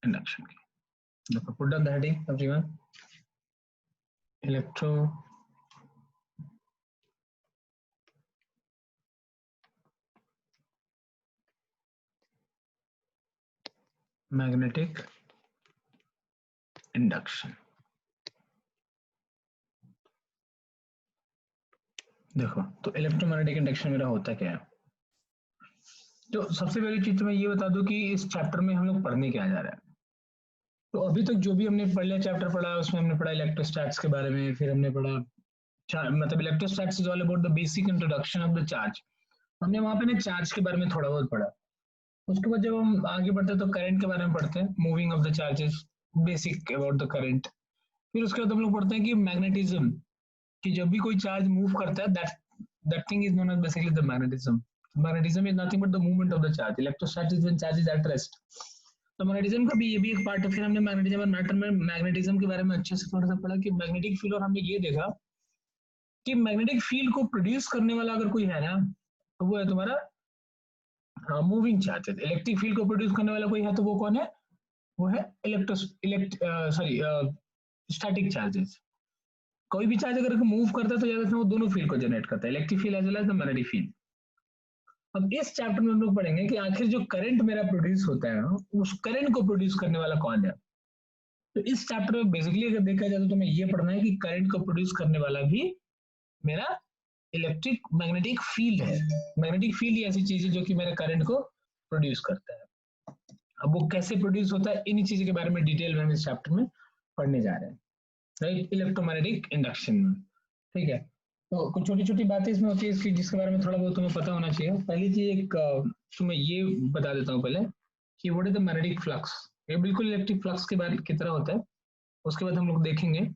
Induction की। देखो put down the heading everyone, electro magnetic induction. देखो तो इलेक्ट्रोमैग्नेटिक इंडक्शन मेरा होता क्या है। तो सबसे पहली चीज तो मैं ये बता दूं कि इस चैप्टर में हम लोग पढ़ने क्या जा रहा है। तो अभी तक जो भी हमने पहले चैप्टर पढ़ा है उसमें हमने पढ़ा इलेक्ट्रोस्टैट्स के बारे में, फिर हमने पढ़ा मतलब electrostatics is all about the basic introduction of the charge. हमने वहां पे ना चार्ज के बारे में थोड़ा बहुत पढ़ा। उसके बाद जब हम आगे बढ़ते हैं तो करंट के बारे में पढ़ते हैं, moving of the charges, basic about the current. फिर उसके बाद हम लोग पढ़ते हैं कि मैग्नेटिज्म, कि जब भी कोई चार्ज मूव करता है that thing is known as basically the magnetism. Magnetism is nothing but the movement of the charge. Electrostatics is when charge is at rest. तो मैग्नेटिज्म का भी ये भी एक पार्ट है। फिर हमने मैग्नेटिज्म और मैटर में मैग्नेटिज्म के बारे में अच्छे से थोड़ा सा पढ़ा कि मैग्नेटिक फील्ड, और हमने ये देखा कि मैग्नेटिक फील्ड को प्रोड्यूस करने वाला अगर कोई है ना तो वो है तुम्हारा मूविंग चार्जेस। इलेक्ट्रिक फील्ड को प्रोड्यूस करने वाला कोई है तो वो कौन है, वो है स्टैटिक चार्जेस। कोई भी चार्ज अगर मूव करता है तो याद रखना वो दोनों फील्ड को जनरेट करता है, electric field as well as the magnetic field. अब इस चैप्टर में हम लोग पढ़ेंगे कि आखिर जो करंट मेरा प्रोड्यूस होता है उस करंट को प्रोड्यूस करने वाला कौन है। तो इस चैप्टर में बेसिकली अगर देखा जाए तो तुम्हें ये पढ़ना है कि करंट को प्रोड्यूस करने वाला भी मेरा इलेक्ट्रिक मैग्नेटिक फील्ड है। मैग्नेटिक फील्ड ही ऐसी चीज है जो कि मेरे करंट को प्रोड्यूस करता है। अब वो कैसे प्रोड्यूस होता है इन्हीं चीजों के बारे में डिटेल में हम इस चैप्टर में पढ़ने जा रहे हैं, राइट, इलेक्ट्रोमैग्नेटिक इंडक्शन में। ठीक है, तो कुछ छोटी छोटी बातें इसमें होती है इसकी जिसके बारे में थोड़ा बहुत तुम्हें पता होना चाहिए। पहली चीज एक तुम्हें ये बता देता हूँ पहले कि what is the magnetic flux. ये बिल्कुल इलेक्ट्रिक फ्लक्स के बारे की तरह होता है। उसके बाद हम लोग देखेंगे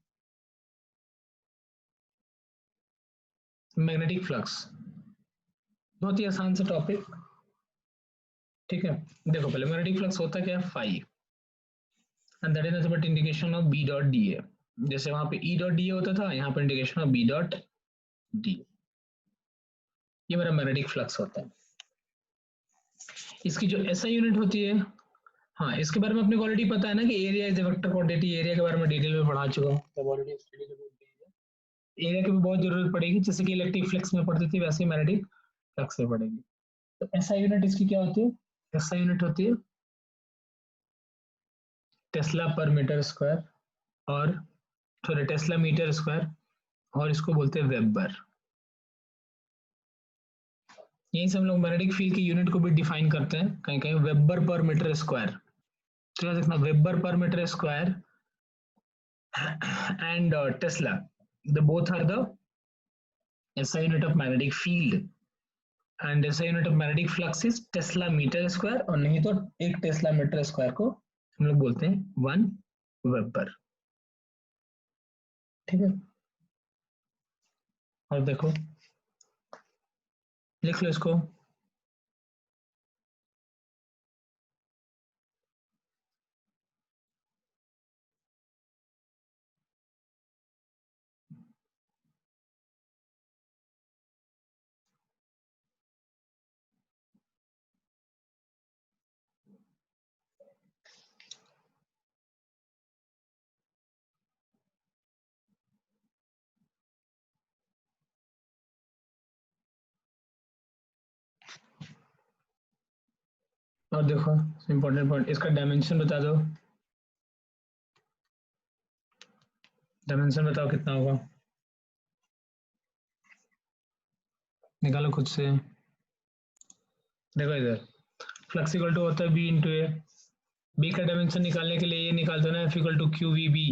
मैग्नेटिक फ्लक्स, बहुत ही आसान सा टॉपिक। ठीक है, देखो पहले मैग्नेटिक फ्लक्स होता क्या है, phi, and that is nothing but indication of B dot d A. जैसे वहां पे ई डॉट डी ए होता था, यहाँ पर indication of B dot d. ये मेरा मैग्नेटिक फ्लक्स होता है। इसकी जो एसआई यूनिट होती है, हाँ इसके बारे में अपने को ऑलरेडी पता है ना कि area is vector quantity. Area के बारे में डिटेल में पढ़ा चुका हूँ, तब ऑलरेडी स्टडी कर दी। एरिया की भी बहुत जरूरत पड़ेगी, जैसे कि इलेक्ट्रिक फ्लक्स में पड़ती थी वैसे ही मैग्नेटिक फ्लक्स में पड़ेगी। तो एसआई यूनिट इसकी क्या होती है, एसआई यूनिट होती है टेस्ला पर मीटर स्क्वायर, और सॉरी टेस्ला मीटर स्क्वायर, और इसको बोलते हैं वेबर। यहीं से हम लोग मैग्नेटिक फील्ड की यूनिट को भी डिफाइन करते हैं, कहीं कहीं वेबर पर मीटर स्क्वायर। तो याद रखना weber per meter square and Tesla, the both are the SI unit of magnetic field, and SI unit of magnetic flux is Tesla meter square, और नहीं तो एक टेस्ला मीटर स्क्वायर को हम लोग बोलते हैं 1 वेबर। ठीक है, और देखो लिख लो इसको, और देखो इंपॉर्टेंट पॉइंट, इसका डायमेंशन बता दो। डायमेंशन बताओ कितना होगा, निकालो खुद से। देखो इधर फ्लक्स इक्वल टू होता है बी इंटू ए। बी का डायमेंशन निकालने के लिए ये निकाल दो ना, F equal to Q V B.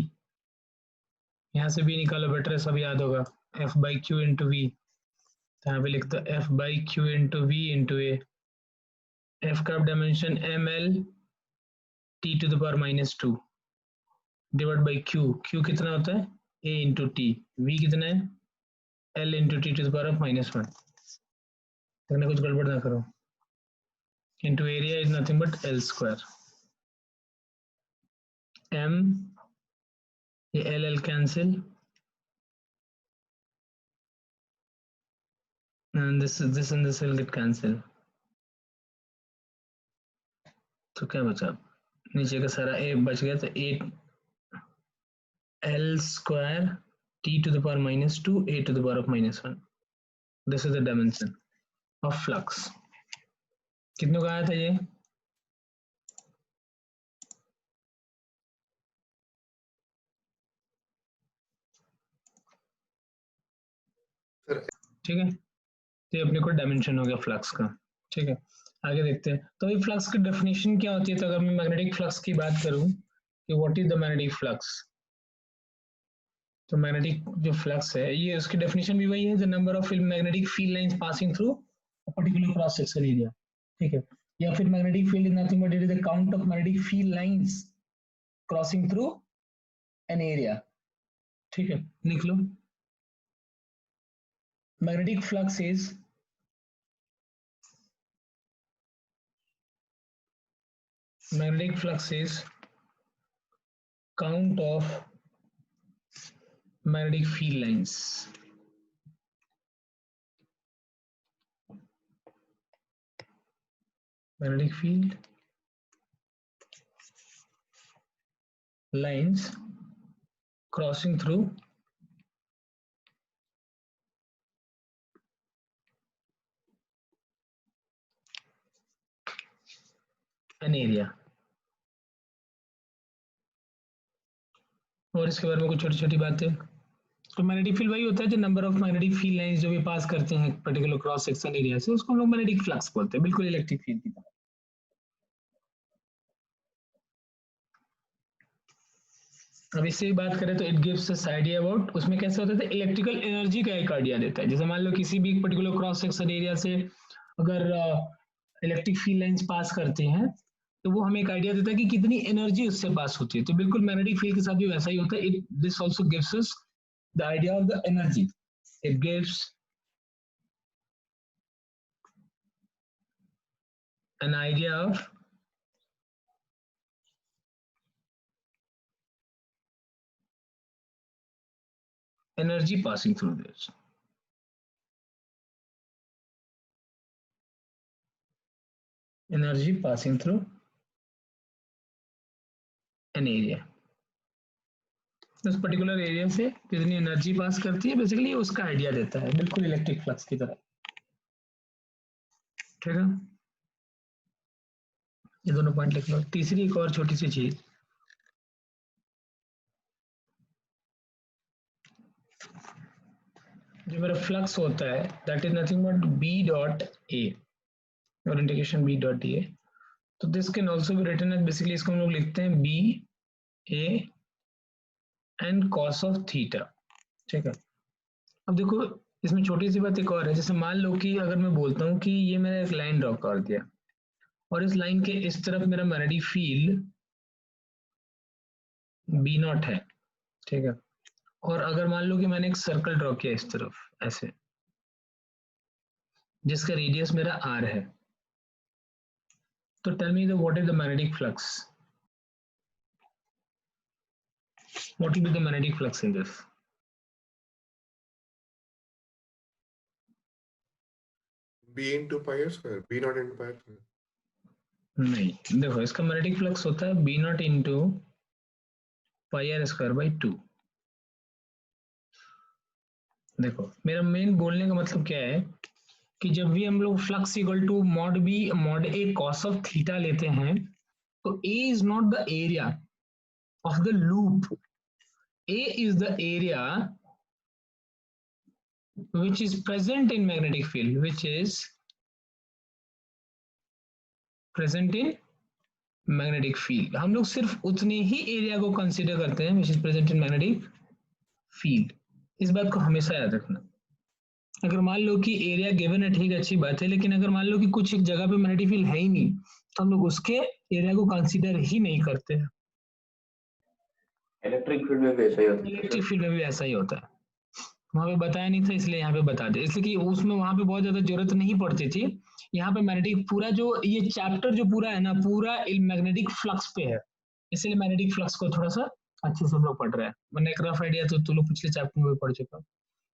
यहाँ से बी निकालो, बेटर है, सब याद होगा, F by Q into V. यहाँ पे लिखता है F by Q into V into A. F का dimension M L T to the power minus two divide by Q. Q कितना होता है ए इंटू टी। वी कितना है L into T to the power of minus one. देखना कुछ गड़बड़ ना करो। Into area is nothing but L square. M, ये L L cancel, and this and this will get cancel। तो क्या बचा, नीचे का सारा ए बच गया, तो 8L² t to the power -2 a to the power of -1. This is the dimension of flux. कितनों का आया था ये? ठीक है, तो ये अपने को डायमेंशन हो गया फ्लक्स का। ठीक है, आगे देखते हैं। तो ये फ्लक्स की डेफिनेशन क्या होती है? तो अगर मैं मैग्नेटिक फ्लक्स की बात करूं कि what is the magnetic flux, तो मैग्नेटिक जो फ्लक्स है ये उसकी डेफिनेशन भी वही है, the number of magnetic field lines passing through a particular cross section area. ठीक है, या फिर magnetic field is nothing but it is the count of magnetic field lines crossing through an area. ठीक है, लिख लो। Magnetic flux is magnetic flux is count of magnetic field lines magnetic field lines crossing through an area। और इसके बारे में कुछ छोटी छोटी बातें। तो मैग्नेटिक फील्ड वही होता है जो number of magnetic field lines जो भी पास करते हैं पर्टिकुलर क्रॉस सेक्शन एरिया से, उसको हम लोग मैग्नेटिक फ्लक्स बोलते हैं, बिल्कुल इलेक्ट्रिक फील्ड की तरह। अब इससे ही बात करें तो it gives us idea about, उसमें कैसे होता है, इलेक्ट्रिकल एनर्जी का एक आइडिया देता है। जैसे मान लो किसी भी पर्टिकुलर क्रॉस सेक्शन एरिया से अगर इलेक्ट्रिक फील्ड लाइंस पास करते हैं तो वो हमें एक आइडिया देता है कि कितनी एनर्जी उससे पास होती है। तो बिल्कुल मैग्नेटिक फील्ड के साथ भी वैसा ही होता है। It this also gives us the idea of the energy. It gives an idea of energy passing through this। Energy passing through an area, उस पर्टिकुलर एरिया से कितनी एनर्जी पास करती है, बेसिकली उसका आइडिया देता है, बिल्कुल इलेक्ट्रिक फ्लक्स की तरह। ठीक है, ये दोनों पॉइंट लिख लो। तीसरी एक और छोटी सी चीज, जो मेरा फ्लक्स होता है that is nothing but B dot A और इंटीग्रेशन बी डॉट ए। तो this can also be written as, basically इसको हम लोग लिखते हैं B A and cos of theta. ठीक है, अब देखो इसमें छोटी सी बात एक और है। जैसे मान लो कि अगर मैं बोलता हूँ कि ये मैंने एक लाइन ड्रॉ कर दिया और इस लाइन के इस तरफ मेरा मैग्नेटिक फील्ड बी नॉट है। ठीक है, और अगर मान लो कि मैंने एक सर्कल ड्रॉ किया इस तरफ ऐसे, जिसका रेडियस मेरा आर है, तो tell me the what is the magnetic flux, what will be the magnetic flux in this? b into pi r square, b not into pi r square। नहीं, देखो इसका मैग्नेटिक फ्लक्स होता है B not into pi R square by 2। देखो मेरा main बोलने का मतलब क्या है कि जब भी हम लोग flux equal to mod B mod A cos of theta लेते हैं, तो A is not the area of the loop, A is the area which is present in magnetic field, which is present in magnetic field। हम लोग सिर्फ उतने ही area को consider करते हैं which is present in magnetic field। इस बात को हमेशा याद रखना। अगर मान लो कि एरिया गिवन है, ठीक है, अच्छी बात है, लेकिन अगर मान लो कि कुछ एक जगह पे मैग्नेटिक फील्ड है ही नहीं, तो हम लोग उसके एरिया को कंसीडर ही नहीं करते हैं। इलेक्ट्रिक फील्ड में भी ऐसा ही होता है। इलेक्ट्रिक फील्ड में भी ऐसा ही होता है। वहां पे बताया नहीं था इसलिए यहाँ पे बता दे, इसलिए कि उसमें वहां पे बहुत ज्यादा जरूरत नहीं पड़ती थी। यहाँ पे मैग्नेटिक पूरा जो ये चैप्टर जो पूरा है ना, पूरा मैग्नेटिक फ्लक्स पे है, इसलिए मैग्नेटिक फ्लक्स को थोड़ा सा अच्छे से हम लोग पढ़ रहे हैं। मैंने एक रफ आइडिया तो तुम लोग पिछले चैप्टर में भी पढ़ चुका।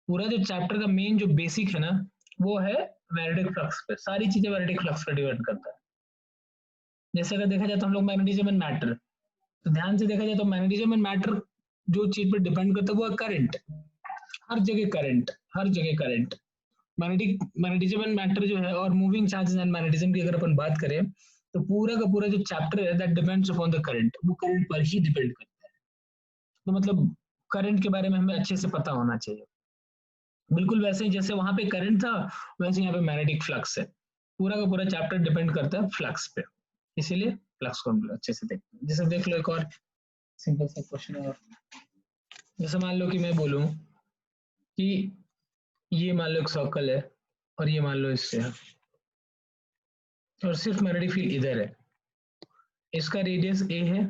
पूरा जो चैप्टर का मेन जो बेसिक है ना, वो है मैग्नेटिक फ्लक्स पे, सारी चीजें मैग्नेटिक फ्लक्स पे डिपेंड करता है। जैसे अगर देखा जाए तो हम लोग मैग्नेटिज्म एंड मैटर, तो ध्यान से देखा जाए तो मैग्नेटिज्म एंड मैटर जो चीज पर डिपेंड करता है वो है करंट, हर जगह करंट, हर जगह करंट। मैग्नेटिज्म एंड मैटर जो है और मूविंग चार्जेस एंड मैग्नेटिज्म की अगर अपन बात करें तो पूरा का पूरा जो चैप्टर है that depends upon the current, वो करंट पर ही डिपेंड करता है। तो मतलब करंट के बारे में हमें अच्छे से पता होना चाहिए। बिल्कुल वैसे ही जैसे वहां पे करंट था वैसे यहाँ पे मैग्नेटिक फ्लक्स है। पूरा का पूरा चैप्टर डिपेंड करता है फ्लक्स पे, इसीलिए फ्लक्स को हम लोग अच्छे से देखते हैं। जैसे देख लो एक और सिंपल सा क्वेश्चन है, जैसे मान लो कि मैं बोलूं कि ये मान लो एक सर्कल है और ये मान लो इससे है और सिर्फ मैग्नेटिक फील्ड इधर है, इसका रेडियस ए है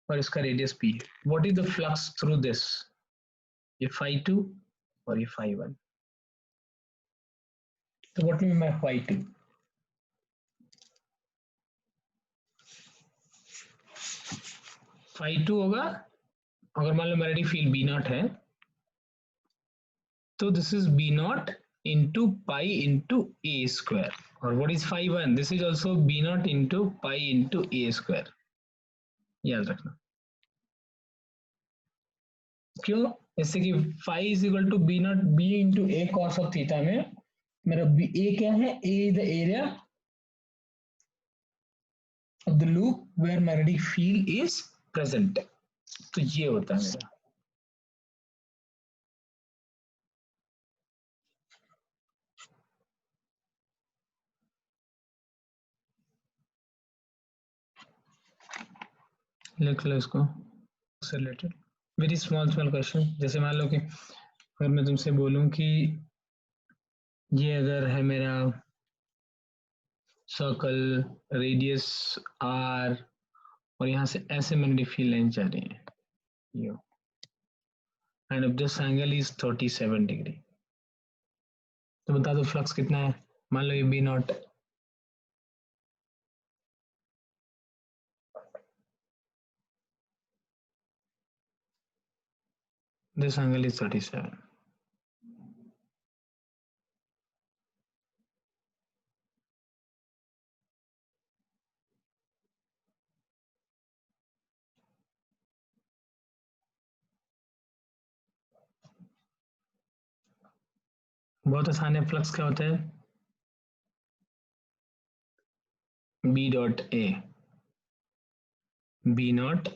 और इसका रेडियस पी है। What is the flux through this, ये phi2 और ये phi1। तो what mean by phi2, phi2 होगा अगर मान लो मैग्नेटिक फील्ड बी नॉट है तो this is B not into pi into A square, और what is phi1, this is also B not into pi into A square, याद रखना। क्यों, जैसे कि phi is equal to B naught B into A cos of theta में मेरा B A क्या है, A is the area of the loop where magnetic field is present, तो ये होता है मेरा। लिख लो इसको से related very small small question. जैसे मान लो कि अगर मैं तुमसे बोलूं कि ये अगर है मेरा सर्कल, रेडियस आर और यहाँ से ऐसे मैग्नेटिक फील्ड लाइन जा रही है यो, and if this angle is 37 degree, तो बता दो फ्लक्स कितना है। मान लो ये B naught, this angle is 37, बहुत आसान है। फ्लक्स क्या होता है, B dot A B naught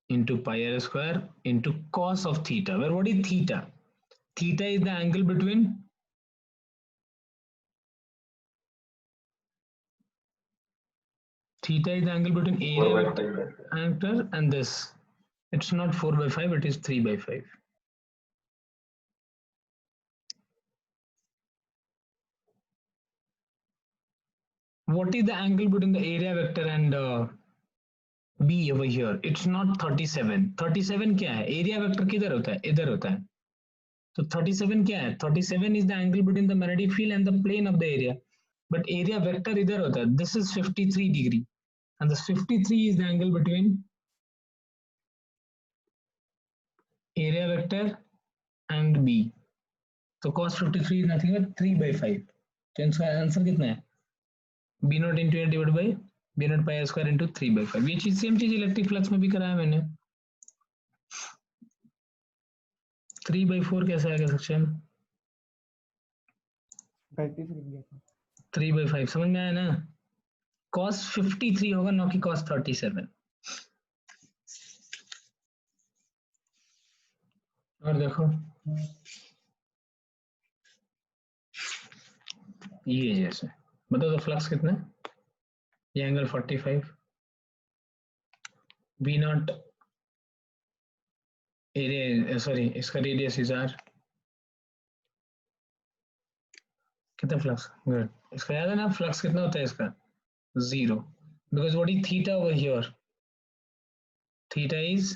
into pi r square into cos of theta, where what is theta, theta is the angle between area vector and this, it's not 4/5, it is 3/5. What is the angle between the area vector and b over here, it's not 37, 37 क्या है, area vector किधर होता है, इधर होता है, तो 37 क्या है, 37 is the angle between the magnetic field and the plane of the area, but area vector इधर होता है, this is 53 degree and this 53 is the angle between area vector and b, तो cos 53 is nothing but 3/5, तो इसका answer कितना है, b not into A divide by B not pi square into 3/5। ये चीज सेम चीज इलेक्ट्रिक फ्लक्स में भी कराया मैंने। 3/4 कैसे आएगा सेक्शन, 3/5 समझ में आया ना, cos 53 होगा ना कि cos 37। और देखो ये जैसे बताओ तो फ्लक्स कितना है, ये angle 45, B not area sorry इसका रेडियस इज आर, कितना फ्लक्स, गुड, इसका याद है ना फ्लक्स कितना होता है इसका, 0, because what is theta over here, theta is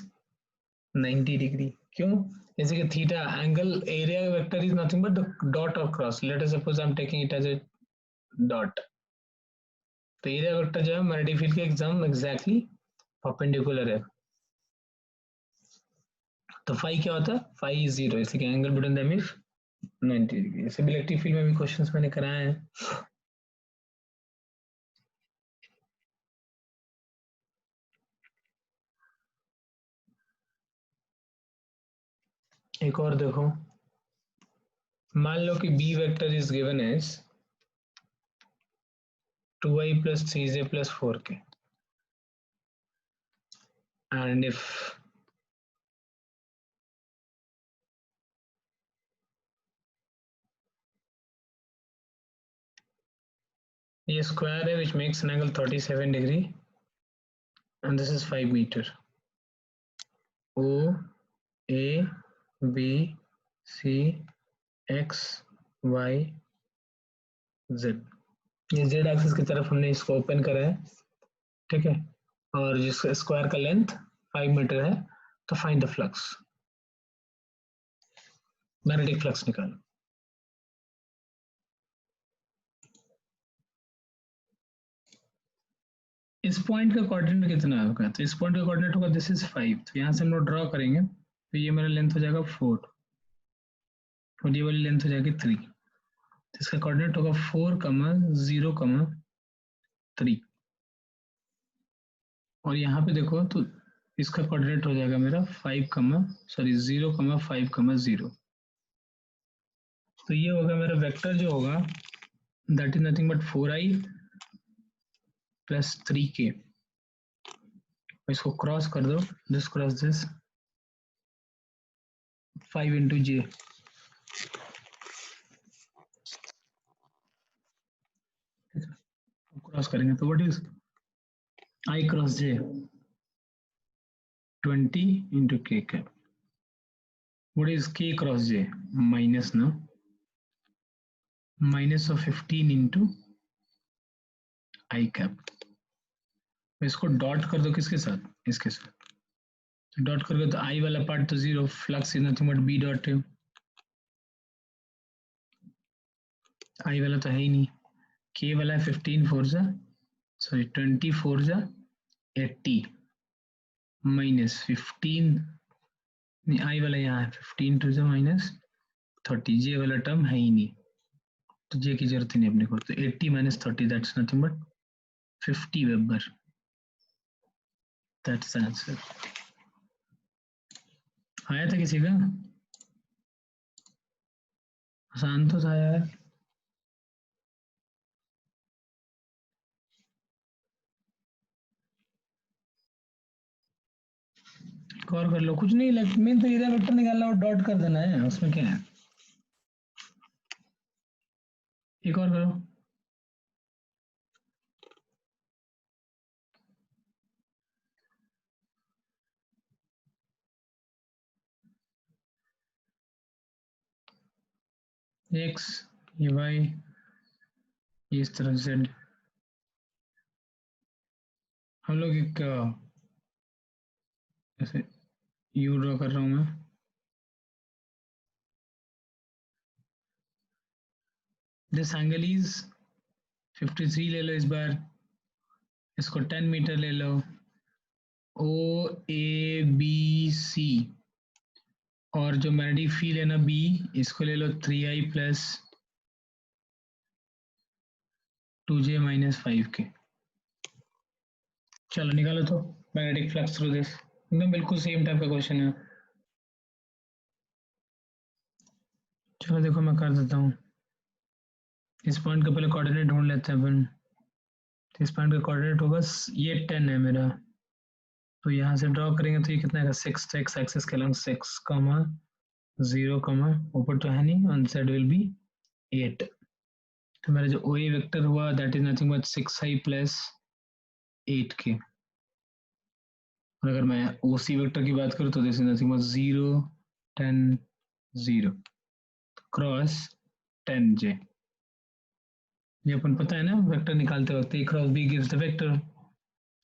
90 degree. क्यों, जैसे कि theta angle area vector is nothing but the dot और cross, let us suppose I am taking it as a dot, तो एरिया वेक्टर जो है magnetic field के एग्जाम exactly perpendicular है, तो फाई क्या होता है, फाई इज 0, इसलिए angle between them is 90 degree. ऐसे इलेक्ट्रिक फील्ड में भी क्वेश्चंस मैंने कराए हैं। एक और देखो, मान लो कि B vector is given as 2i plus 3j plus 4k, and if ये स्क्वायर है which makes an angle 37 degree and this is 5 meter. O A B C X Y Z, ये Z एक्सिस की तरफ हमने इसको open करा है, ठीक है, और जिस स्क्वायर का लेंथ 5 मीटर है, तो find the flux, magnetic flux निकालो। इस पॉइंट का कोऑर्डिनेट कितना होगा, तो इस पॉइंट का कोऑर्डिनेट होगा दिस इज 5, तो यहाँ से हम लोग ड्रॉ करेंगे, तो ये मेरा लेंथ हो जाएगा 4 और ये वाली लेंथ हो जाएगी 3, तो इसका कोऑर्डिनेट होगा 4,0,3, और यहाँ पे देखो तो इसका कोऑर्डिनेट हो जाएगा मेरा 0,5,0, तो ये होगा मेरा वेक्टर जो होगा that is nothing but 4i plus 3k, इसको क्रॉस कर दो, this cross this, 5 into j, cross करेंगे तो what is i cross j 20 into k cap, what is k cross j, minus ना, minus of 15 into i cap, इसको dot कर दो किसके साथ, इसके साथ, डॉट करोगे तो i वाला पार्ट तो zero, flux is nothing but b dot है, i वाला तो है ही नहीं, k वाला है 15 4 जा सॉरी 24 जा 80 माइनस 15, नहीं i वाला यहाँ है 15 2 जा माइनस 30, j वाला टर्म है ही नहीं, तो j की जरूरत ही नहीं अपने को, तो 80 minus 30 that's nothing but 50 weber, that's answer. आया था किसी का, आसान तो था यार, और कर लो, कुछ नहीं, मेन तो एरिया वेक्टर निकालना और डॉट कर देना है, उसमें क्या है, एक और करो, x ये y ये इस तरफ z, हम लोग एक ऐसे u ड्रॉ कर रहा हूँ मैं, दिस एंगल इज 53 ले लो इस बार, इसको 10 मीटर ले लो, ओ ए बी सी, और जो मैग्नेटिक फील्ड है ना बी, इसको ले लो 3i plus 2j minus 5k, चलो निकालो तो मैग्नेटिक फ्लक्स थ्रू दिस, एकदम बिल्कुल सेम टाइप का क्वेश्चन है, चलो देखो मैं कर देता हूँ, इस पॉइंट का पहले कोऑर्डिनेट ढूंढ लेते हैं अपन, इस पॉइंट का कोऑर्डिनेट होगा ये 10 है मेरा, तो यहाँ से ड्रॉ करेंगे तो ये कितना है 6, तो एक्स एक्सिस के अलॉन्ग 6, 0, ऊपर तो है नहीं, ऑन साइड विल बी 8, तो मेरा जो ओ ए वेक्टर हुआ that is nothing but 6i plus 8k, और अगर मैं ओ सी वेक्टर की बात करूँ तो this is nothing but 0 10 0 cross 10j, ये अपन पता है ना वेक्टर निकालते वक्त A cross B gives the vector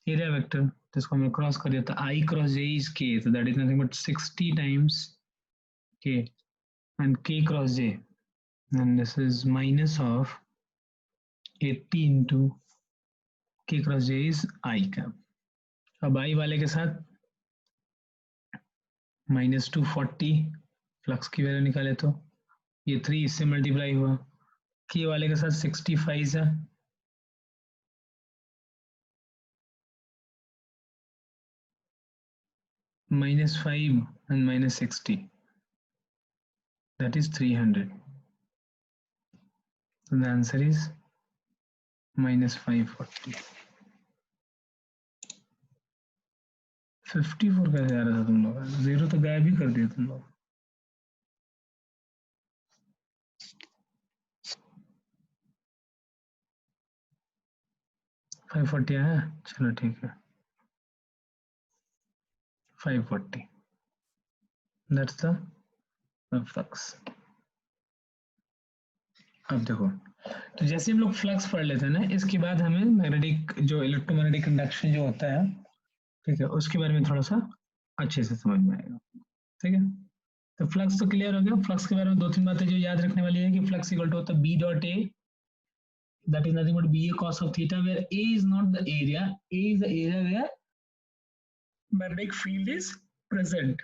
area vector, तो इसको हमने क्रॉस कर दिया, तो i cross j is k, तो that is nothing but 60 times k, and k cross j, and this is minus of 80 into k cross j is I cap, अब I वाले के साथ -240 फ्लक्स की वैल्यू निकाले तो ये 3 इससे मल्टीप्लाई हुआ, k वाले के साथ 65 है, -5 and -60, that is 300. So the answer is minus 540. 54 कैसे आ रहा था तुम लोग? जीरो तो गायब ही कर दिया तुम लोग. 540 आया, चलो ठीक है. 540. That's the flux. अब देखो, तो जैसे हम लोग फ्लक्स पढ़ लेते हैं ना, इसके बाद हमें मैग्नेटिक जो इलेक्ट्रोमैग्नेटिक इंडक्शन जो होता है, ठीक है, उसके बारे में थोड़ा सा अच्छे से समझ में आएगा. ठीक है, तो फ्लक्स तो क्लियर हो गया. फ्लक्स के बारे में दो तीन बातें जो याद रखने वाली है कि फ्लक्स इक्वल टू होता है B dot A, that is nothing but BA cos of theta, where A is not the area, A is the area where magnetic field is present.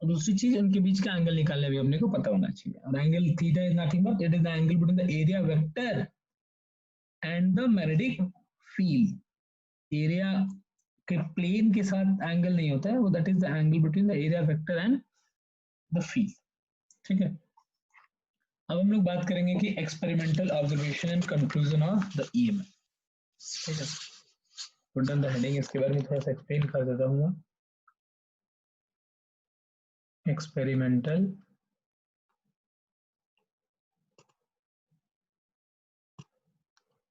और दूसरी चीज इनके बीच का एंगल निकालने भी अपने को पता होना चाहिए. और angle theta is nothing but it is the angle between the area vector and the magnetic field. Area के प्लेन के साथ एंगल नहीं होता है वो, that is the angle between the area vector and the field. ठीक है, अब हम लोग बात करेंगे कि experimental observation and conclusion of the EMF. ठीक है, पुट डाउन द हेडिंग, इसके बारे में थोड़ा सा एक्सप्लेन कर देता हूँ. Experimental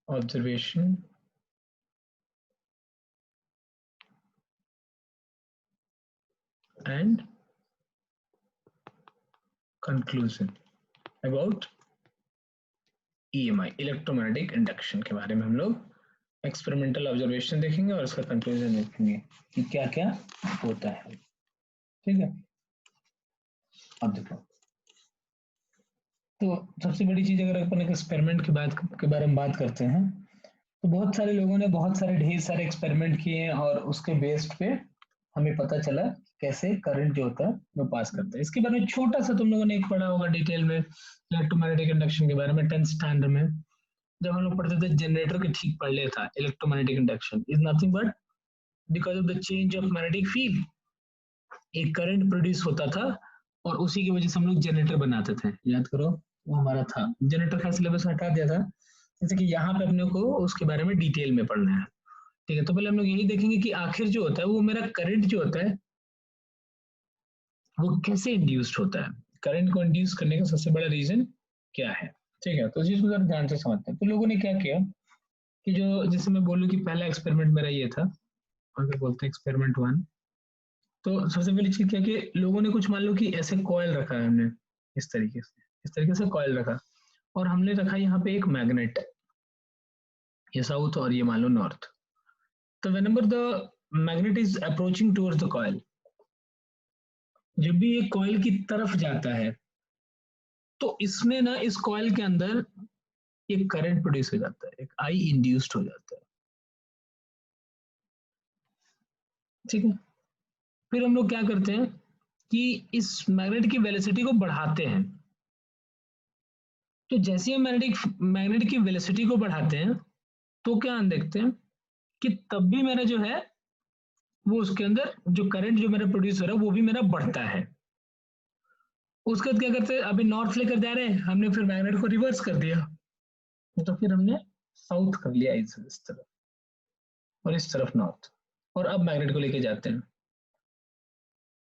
observation and conclusion about EMI, electromagnetic induction के बारे में हम लोग एक्सपेरिमेंटल ऑब्जर्वेशन देखेंगे और उसका कंक्लूजन देखेंगे कि क्या क्या होता है. ठीक है, अब देखो, तो सबसे बड़ी चीज अगर अपन एक एक्सपेरिमेंट के बारे में बात करते हैं, तो बहुत सारे लोगों ने बहुत सारे ढेर सारे एक्सपेरिमेंट किए हैं और उसके बेस्ड पे हमें पता चला कैसे करंट जो होता है वो पास करता है. इसके बारे में छोटा सा तुम लोगों ने एक पढ़ा होगा डिटेल में इलेक्ट्रोमैग्नेटिक इंडक्शन के बारे में 10th स्टैंडर्ड में, जब हम लोग पढ़ते थे जनरेटर के ठीक पढ़ लिया था. Electromagnetic induction is nothing but because of the change of magnetic field एक करंट प्रोड्यूस होता था और उसी की वजह से हम लोग जनरेटर बनाते थे. याद करो, वो हमारा था जनरेटर का सिलेबस हटा दिया था, जैसे कि यहाँ पे अपने को उसके बारे में डिटेल में पढ़ना है. ठीक है, तो पहले हम लोग यही देखेंगे कि आखिर जो होता है वो मेरा करंट जो होता है वो कैसे इंड्यूस्ड होता है. करंट को इंड्यूस करने का सबसे बड़ा रीजन क्या है. ठीक है, तो जिसको जरा ध्यान से समझते हैं. तो लोगों ने क्या किया कि जो, जैसे मैं बोलूं कि पहला एक्सपेरिमेंट मेरा ये था, अगर बोलते हैं एक्सपेरिमेंट 1, तो सबसे पहली चीज क्या कि लोगों ने कुछ मान लो कि ऐसे कॉइल रखा है, हमने इस तरीके से कॉइल रखा और हमने रखा यहाँ पे एक मैग्नेट, ये साउथ और ये मान लो नॉर्थ. तो whenever the magnet is approaching towards the coil, जब भी ये कॉइल की तरफ जाता है तो इसमें ना इस कॉइल के अंदर एक करंट प्रोड्यूस हो जाता है, एक आई इंड्यूस्ड हो जाता है. ठीक है, फिर हम लोग क्या करते हैं कि इस मैग्नेट की वेलोसिटी को बढ़ाते हैं. तो जैसे हम मैग्नेट की वेलोसिटी को बढ़ाते हैं तो क्या हम देखते हैं कि तब भी मेरा जो है वो उसके अंदर जो करंट जो मेरा प्रोड्यूस हो रहा है वो भी मेरा बढ़ता है. उसके बाद क्या करते हैं, अभी नॉर्थ लेकर जा रहे हैं, हमने फिर मैग्नेट को रिवर्स कर दिया, तो फिर हमने साउथ कर लिया इस तरफ और इस तरफ नॉर्थ, और अब मैग्नेट को लेके जाते हैं.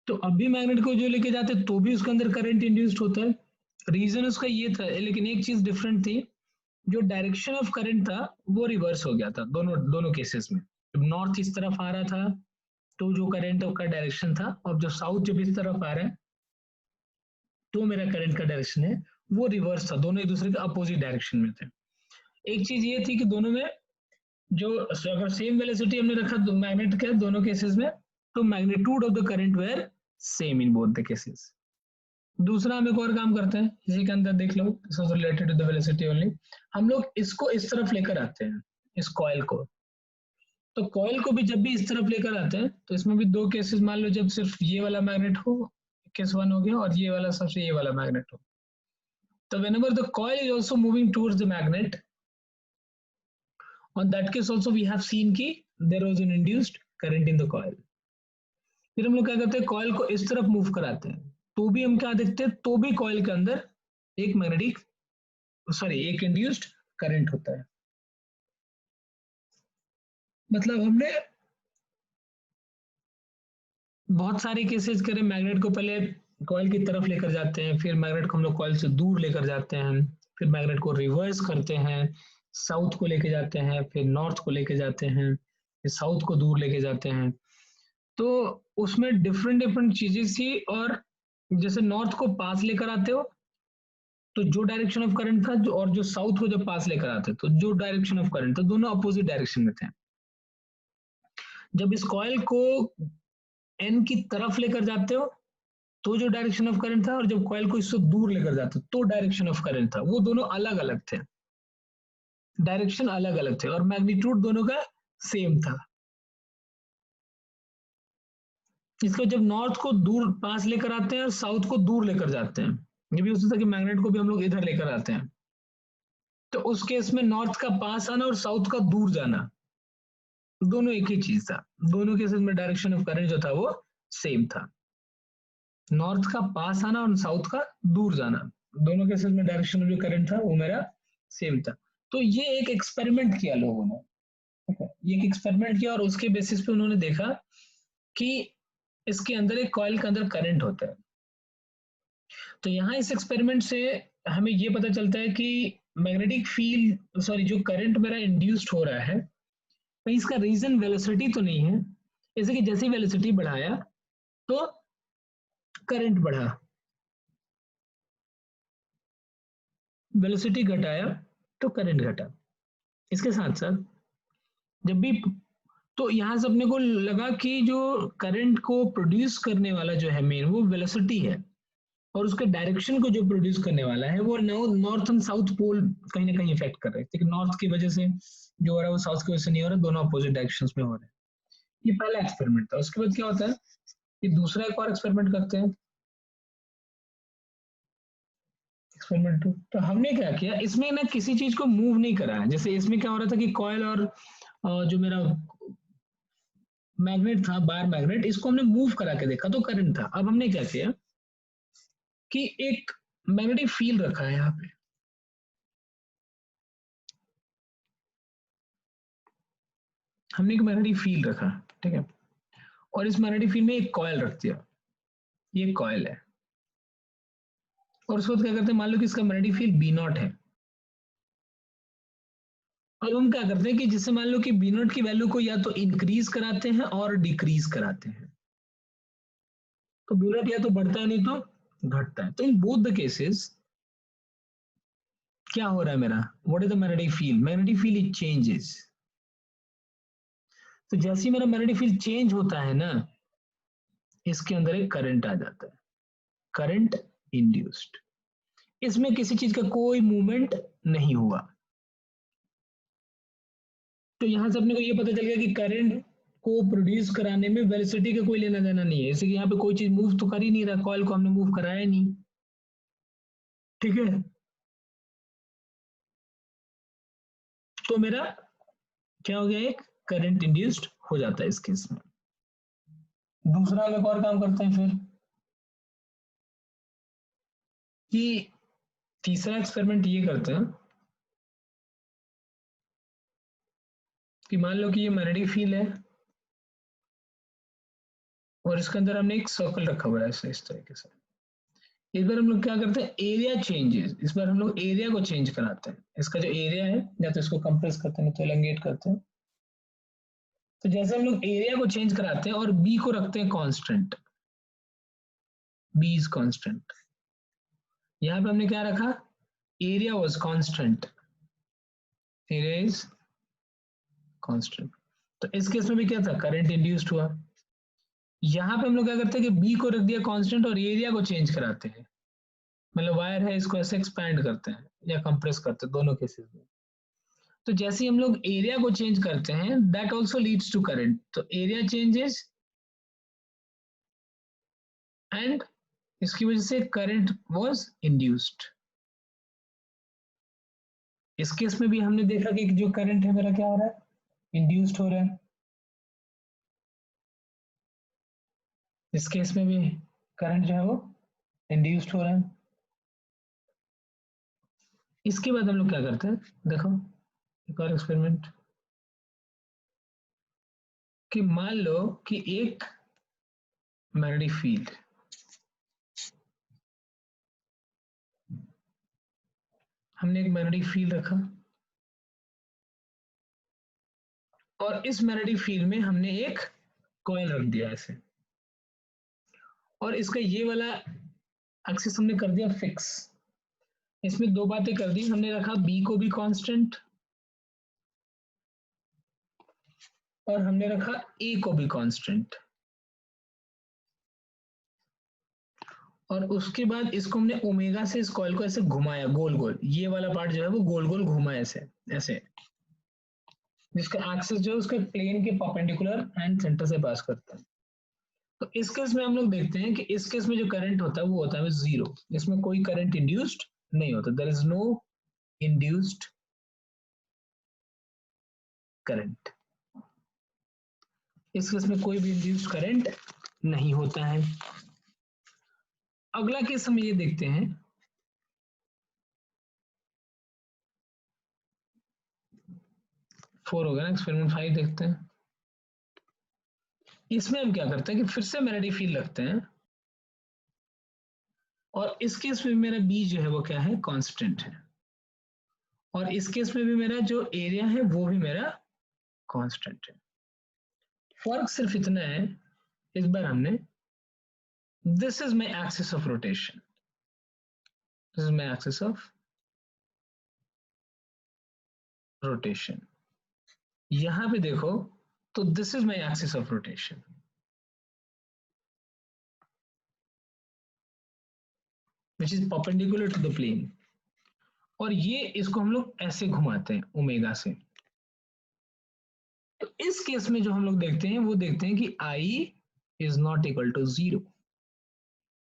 तो अब भी मैग्नेट को जो लेके जाते हैं तो भी उसके अंदर करंट इंड्यूस्ड होता है. रीजन उसका ये था, लेकिन एक चीज डिफरेंट थी, जो डायरेक्शन ऑफ करंट था वो रिवर्स हो गया था दोनों केसेस में. जब नॉर्थ इस तरफ आ रहा था तो जो करंट का डायरेक्शन था, और जो साउथ जब इस तरफ आ रहा है तो मेरा करंट का डायरेक्शन है वो रिवर्स था. दोनों एक दूसरे के अपोजिट डायरेक्शन में थे. एक चीज ये थी कि दोनों में जो अगर सेम वेलोसिटी हमने रखा मैग्नेट के दोनों केसेस में, तो magnitude of the current were same in both the cases. दूसरा हम एक और काम करते हैं, इसी के अंदर देख लो, this was related to the velocity only. हम लोग इसको इस तरफ लेकर आते हैं, इस कॉइल को. तो कॉइल को भी जब भी इस तरफ लेकर आते हैं तो इसमें भी दो केसेस मान लो, जब सिर्फ ये वाला मैग्नेट हो, केस 1 हो गया, और ये वाला सबसे ये वाला मैग्नेट हो. तो whenever the coil is also moving towards the magnet, on that case also we have seen कि there was an induced current in the coil. फिर हम लोग क्या करते हैं, कॉइल को इस तरफ मूव कराते हैं. तो भी हम क्या देखते हैं, तो भी कॉइल के अंदर एक एक इंड्यूस्ड करंट होता है। मतलब हमने बहुत सारे केसेस करें, मैग्नेट को पहले कॉइल की तरफ लेकर जाते हैं, फिर मैग्नेट को हम लोग कॉइल से दूर लेकर जाते हैं, फिर मैग्नेट को रिवर्स करते हैं, साउथ को लेके जाते हैं, फिर नॉर्थ को लेके जाते हैं, फिर साउथ को दूर लेके जाते हैं। तो उसमें डिफरेंट डिफरेंट चीजें थी। और जैसे नॉर्थ को पास लेकर आते हो तो जो डायरेक्शन ऑफ करंट था, और जो साउथ को जब पास लेकर आते तो जो डायरेक्शन ऑफ करंट था, दोनों अपोजिट डायरेक्शन में थे। जब इस कॉइल को एन की तरफ लेकर जाते हो तो जो डायरेक्शन ऑफ करंट था, और जब कॉइल को इससे दूर लेकर जाते तो डायरेक्शन ऑफ करंट था, वो दोनों अलग अलग थे, डायरेक्शन अलग अलग थे, और मैग्नीट्यूड दोनों का सेम था। इसको जब नॉर्थ को दूर पास लेकर आते हैं और साउथ को दूर लेकर जाते हैं, ये भी हो सकता है कि मैग्नेट को भी हम लोग इधर लेकर आते हैं, तो उस केस में नॉर्थ का पास आना और साउथ का दूर जाना दोनों एक ही चीज था। दोनों केसेस में डायरेक्शन ऑफ करंट जो था वो सेम था। नॉर्थ का पास आना और साउथ का दूर जाना, दोनों केसेस में डायरेक्शन ऑफ जो करंट था वो मेरा सेम था। तो ये एक एक्सपेरिमेंट किया लोगों ने, ठीक है, ये एक एक्सपेरिमेंट किया और उसके बेसिस पे उन्होंने देखा कि इसके अंदर एक कॉइल के अंदर करंट होता है। तो यहाँ इस एक्सपेरिमेंट से हमें ये पता चलता है कि मैग्नेटिक फील्ड जो करंट मेरा इंड्यूस्ड हो रहा है, तो इसका रीजन वेलोसिटी तो नहीं है। जैसे कि जैसे वेलोसिटी बढ़ाया तो करंट बढ़ा, वेलोसिटी घटाया तो करंट घटा। इसके साथ साथ जब भी, तो यहां से अपने को लगा कि जो करंट को प्रोड्यूस करने वाला जो है मेन, वो वेलोसिटी है, और उसके डायरेक्शन को जो प्रोड्यूस करने वाला है वो नॉर्थ एंड साउथ पोल कहीं ना कहीं इफेक्ट कर रहे हैं। क्योंकि नॉर्थ की वजह से जो हो रहा है वो साउथ की वजह से नहीं हो रहा, दोनों अपोजिट डायरेक्शंस में हो रहे हैं। ये पहला एक्सपेरिमेंट था। उसके बाद क्या होता है कि दूसरा एक और एक्सपेरिमेंट करते हैं, एक्सपेरिमेंट 2। तो हमने क्या किया, इसमें ना किसी चीज को मूव नहीं करा है। जैसे इसमें क्या हो रहा था कि कॉइल और जो मेरा मैग्नेट था, बार मैग्नेट, इसको हमने मूव करा के देखा तो करंट था। अब हमने क्या किया कि एक मैग्नेटिक फील्ड रखा है यहाँ पे, हमने एक मैग्नेटिक फील्ड रखा, ठीक है, और इस मैग्नेटिक फील्ड में एक कॉइल रख दिया, ये कॉइल है, और उसके बाद क्या करते हैं, मान लो कि इसका मैग्नेटिक फील्ड बी नॉट है। अब हम क्या करते हैं कि जिससे मान लो कि बी नॉट की वैल्यू को या तो इंक्रीज कराते हैं और डिक्रीज कराते हैं। तो बी नॉट या तो बढ़ता है नहीं तो घटता है। तो इन बोथ द केसेस क्या हो रहा है मेरा, what is the magnetic field, magnetic field it changes. तो जैसे ही मेरा मैग्नेटिक फील्ड चेंज होता है ना, इसके अंदर एक करंट आ जाता है, करंट इंड्यूस्ड। इसमें किसी चीज का कोई मूवमेंट नहीं हुआ। तो यहां से अपने को ये पता चल गया कि करंट को प्रोड्यूस कराने में वेलोसिटी का कोई लेना देना नहीं है। जैसे कि यहाँ पे कोई चीज मूव तो कर ही नहीं रहा, कॉइल को हमने मूव कराया नहीं, ठीक है। तो मेरा क्या हो गया, एक करंट इंड्यूस्ड हो जाता है इस केस में। दूसरा एक और काम करते हैं फिर, कि तीसरा एक्सपेरिमेंट ये करते हैं कि मान लो कि ये मैग्नेटिक फील्ड है और इसके अंदर हमने एक सर्कल रखा हुआ है ऐसे, इस तरीके से। इस बार हम लोग क्या करते हैं, एरिया चेंजेस, इस बार हम लोग एरिया को चेंज कराते हैं। इसका जो एरिया है, या तो इसको कंप्रेस करते हैं, तो एलंगेट करते हैं। तो जैसे हम लोग एरिया को चेंज कराते हैं और बी को रखते हैं कांस्टेंट, बी इज कांस्टेंट। यहां पे हमने क्या रखा, area was constant, area is constant. तो इस केस में भी क्या था, करंट इंड्यूस्ड हुआ। यहां पे हम लोग क्या करते हैं कि बी को रख दिया कांस्टेंट और एरिया को चेंज कराते हैं। मतलब वायर है, इसको ऐसे एक्सपैंड करते हैं या कंप्रेस करते हैं, दोनों केसेस में। तो जैसे ही हम लोग एरिया को चेंज करते हैं, that also leads to current. तो एरिया चेंजेस एंड इसकी वजह से करंट वाज इंड्यूस्ड। इस केस में भी हमने देखा कि जो करंट है मेरा क्या हो रहा है, इंड्यूस्ड हो रहा है। इस केस में भी करंट जो है वो इंड्यूस्ड हो रहा है। इसके बाद हम लोग क्या करते हैं, देखो एक और एक्सपेरिमेंट, कि मान लो कि एक मैग्नेटिक फील्ड, हमने एक मैग्नेटिक फील्ड रखा और इस मैग्नेटिक फील्ड में हमने एक कॉइल रख दिया ऐसे, और इसका ये वाला एक्सिस हमने कर दिया फिक्स। इसमें दो बातें कर दी हमने, रखा बी को भी कांस्टेंट और हमने रखा ए को भी कांस्टेंट, और उसके बाद इसको हमने ओमेगा से इस कॉइल को ऐसे घुमाया गोल गोल, ये वाला पार्ट जो है वो गोल गोल घुमा ऐसे ऐसे, जिसका एक्सिस जो है उसके प्लेन के परपेंडिकुलर एंड सेंटर से पास करता है। तो इस केस में हम लोग देखते हैं कि इस केस में जो करंट होता है वो होता है जीरो, इसमें कोई करंट इंड्यूस्ड नहीं होता, there is no induced current. इस केस में कोई भी इंड्यूस्ड करंट नहीं होता है। अगला केस हम ये देखते हैं, 4 हो गया ना, एक्सपेरिमेंट 5 देखते हैं। इसमें हम क्या करते हैं कि फिर से मैग्नेटिक फील्ड रखते हैं और इस केस में मेरा बी जो है वो क्या है, कांस्टेंट है, और इस केस में भी मेरा जो एरिया है वो भी मेरा कांस्टेंट है। फर्क सिर्फ इतना है, इस बार हमने, this is my axis of rotation, this is my axis of rotation, यहां पे देखो तो this is my axis of rotation, which is perpendicular to the plane, और ये इसको हम लोग ऐसे घुमाते हैं ओमेगा से। तो इस केस में जो हम लोग देखते हैं वो देखते हैं कि I is not equal to zero.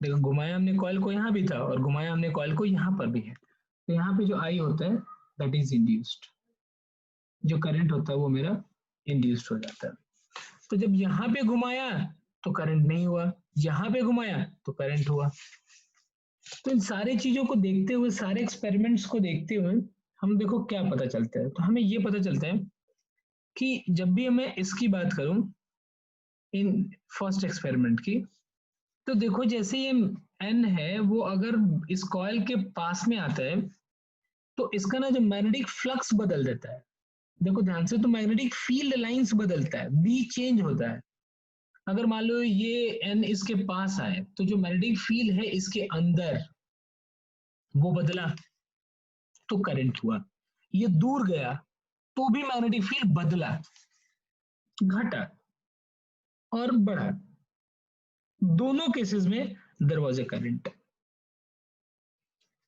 देखो घुमाया हमने कॉइल को, यहां भी था, और घुमाया हमने कॉइल को यहां पर भी है, तो यहाँ पे जो आई होता है दैट इज इंड्यूस्ड, जो करंट होता है वो मेरा इंड्यूस्ड हो जाता है। तो जब यहाँ पे घुमाया तो करंट नहीं हुआ, यहाँ पे घुमाया तो करंट हुआ। तो इन सारी चीजों को देखते हुए, सारे एक्सपेरिमेंट्स को देखते हुए हम देखो क्या पता चलता है, तो हमें ये पता चलता है कि जब भी मैं इसकी बात करूं इन फर्स्ट एक्सपेरिमेंट की, तो देखो जैसे ये एन है वो अगर इस कॉइल के पास में आता है तो इसका ना जो मैग्नेटिक फ्लक्स बदल देता है, देखो ध्यान से, तो मैग्नेटिक फील्ड लाइंस बदलता है, बी चेंज होता है। अगर मान लो ये एन इसके पास आए तो जो मैग्नेटिक फील्ड है इसके अंदर वो बदला तो करंट हुआ, ये दूर गया तो भी मैग्नेटिक फील्ड बदला, घटा और बढ़ा, दोनों केसेस में देयर वाज ए करंट।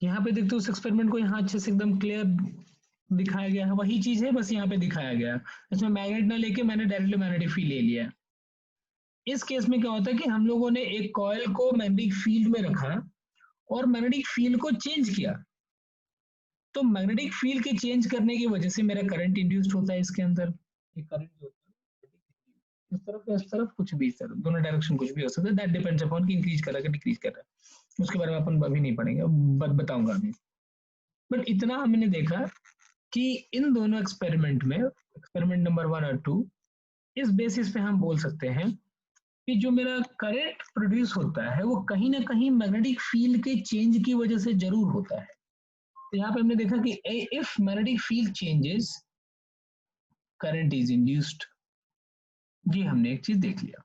यहाँ पे देखते हो उस एक्सपेरिमेंट को, यहाँ अच्छे से एकदम क्लियर दिखाया गया है, वही चीज है बस यहाँ पे दिखाया गया है। इसमें मैग्नेट ना लेके मैंने डायरेक्टली मैग्नेटिक फील्ड ले लिया। इस केस में क्या होता है कि हम लोगों ने एक कॉइल को मैग्नेटिक फील्ड में रखा और मैग्नेटिक फील्ड को चेंज किया, तो मैग्नेटिक फील्ड के चेंज करने की वजह से मेरा करंट इंड्यूस्ड होता है इसके अंदर। ये करंट जो होता है इस तरफ या इस तरफ, कुछ भी इस तरफ, दोनों डायरेक्शन कुछ भी हो सकता है, दैट डिपेंड्स अपॉन कि इंक्रीज कर रहा है कि डिक्रीज कर रहा है, उसके बारे में अपन अभी नहीं पढ़ेंगे, बताऊंगा अभी। बट इतना हमने देखा कि इन दोनों एक्सपेरिमेंट में, एक्सपेरिमेंट नंबर 1 और 2, इस बेसिस पे हम बोल सकते हैं कि जो मेरा करंट प्रोड्यूस होता है वो कहीं ना कहीं मैग्नेटिक फील्ड के चेंज की वजह से जरूर होता है। तो यहाँ पे हमने देखा कि if magnetic field changes current is induced, ये हमने एक चीज देख लिया।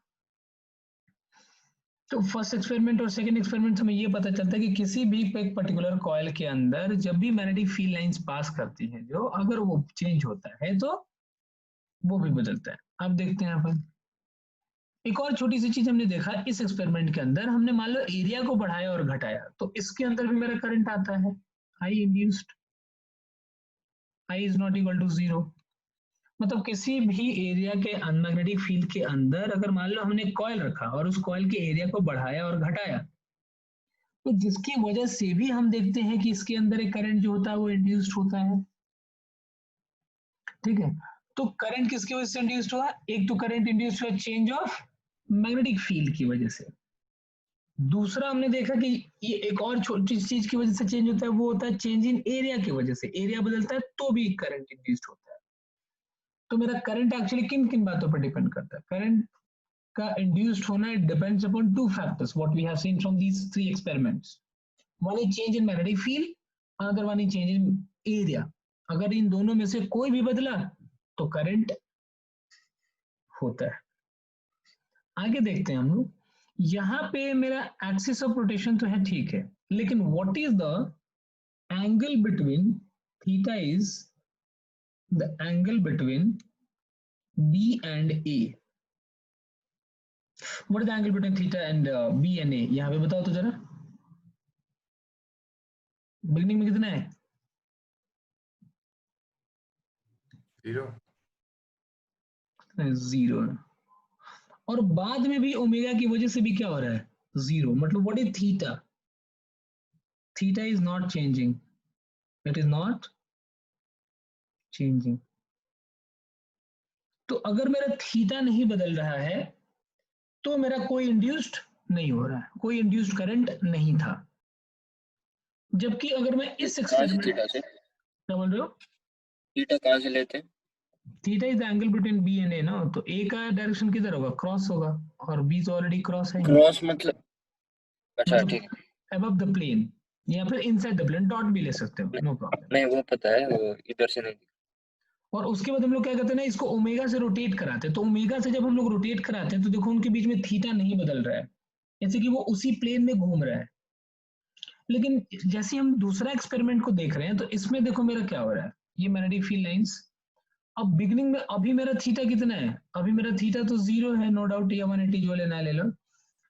तो फर्स्ट एक्सपेरिमेंट और सेकंड एक्सपेरिमेंट से हमें ये पता चलता है कि किसी भी एक पर्टिकुलर कॉइल के अंदर जब भी मैग्नेटिक फील्ड लाइंस पास करती हैं, जो अगर वो चेंज होता है तो वो भी बदलता है। अब देखते हैं यहाँ पर एक और छोटी सी चीज हमने देखा इस एक्सपेरिमेंट के अंदर, हमने मान लो एरिया को बढ़ाया और घटाया तो इसके अंदर भी मेरा करंट आता है, I induced, I is not equal to zero. मतलब किसी भी एरिया के मैग्नेटिक फील्ड के अंदर अगर मान लो हमने कॉइल रखा और उस कॉइल के एरिया को बढ़ाया और घटाया, तो जिसकी वजह से भी हम देखते हैं कि इसके अंदर एक करंट जो होता है वो इंड्यूस्ड होता है। ठीक है, तो करंट किसकी वजह से इंड्यूस्ड हुआ, एक तो करंट इंड्यूस्ड हुआ चेंज ऑफ मैग्नेटिक फील्ड की वजह से, दूसरा हमने देखा कि ये एक और छोटी चीज की वजह से चेंज होता है, वो होता है चेंज इन एरिया की वजह से। एरिया बदलता है तो भी करंट इंड्यूस्ड होता है। तो मेरा करंट एक्चुअली किन किन बातों पर डिपेंड करता है? करंट का इंड्यूस्ड होना it depends upon two factors what we have seen from these three experiments. One is change in magnetic field, another one is change in area. अगर इन दोनों में से कोई भी बदला तो करंट होता है। आगे देखते हैं हम लोग। यहां पे मेरा एक्सिस ऑफ रोटेशन तो है, ठीक है, लेकिन what is the angle between theta is the angle between B and A. What is the angle between theta and B and A? यहाँ पे बताओ तो जरा, बिगनिंग में कितना है? 0. 0 है, और बाद में भी ओमेगा की वजह से भी क्या हो रहा है? 0। मतलब what is theta? Theta is not changing, it is not changing. तो अगर मेरा थीटा नहीं बदल रहा है तो मेरा कोई इंड्यूस्ड नहीं हो रहा है, कोई इंड्यूस्ड करंट नहीं था। जबकि अगर मैं इस एक्सपेरिमेंट, थीटा से क्या बोल रहे हो? थीटा कहाँ से लेते हैं? Theta is the angle between B and A ना, तो ए का डायरेक्शन किधर होगा? क्रॉस होगा, और बी तो ऑलरेडी क्रॉस है, क्रॉस मतलब अच्छा ठीक है, अबव द प्लेन या फिर इनसाइड द प्लेन, डॉट भी ले सकते हो, नो प्रॉब्लम। नहीं वो पता है, वो इधर से नहीं। और उसके बाद हम लोग क्या करते हैं ना, इसको ओमेगा से रोटेट कराते हैं। तो ओमेगा से जब हम लोग रोटेट कराते हैं तो देखो उनके बीच में थीटा नहीं बदल रहा है, जैसे कि वो उसी प्लेन में घूम रहा है। लेकिन जैसे हम दूसरा एक्सपेरिमेंट को देख रहे हैं तो इसमें देखो मेरा क्या हो रहा है, ये मैग्नेटिक फील्ड लाइंस। अब बिगिनिंग में अभी मेरा थीटा कितना है? अभी मेरा थीटा तो 0 है, नो डाउट, या 180 जो लेना ले लो।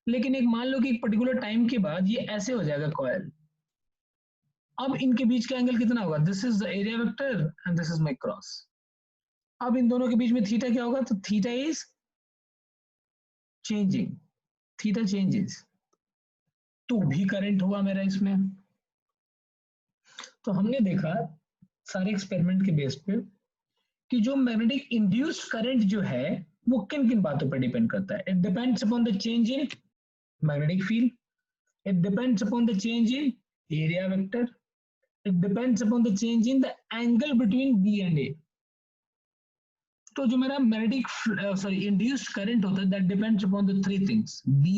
लेकिन एक मान लो कि एक पर्टिकुलर टाइम के बाद ये ऐसे हो जाएगा कॉइल। अब इनके बीच का एंगल कितना होगा? This is the area vector and this is my cross. अब इन दोनों के बीच में थीटा क्या होगा? तो theta is changing, theta changes, तो भी करंट होगा मेरा इसमें। तो हमने देखा सारे एक्सपेरिमेंट के बेस पे कि जो मैग्नेटिक इंड्यूस्ड करंट जो है वो किन किन बातों पर डिपेंड करता है। It depends upon the change in magnetic field, it depends upon the change in area vector, it depends upon the change in the angle between B and A. तो जो मेरा मैग्नेटिक इंड्यूस्ड करंट होता है that depends upon the three things B,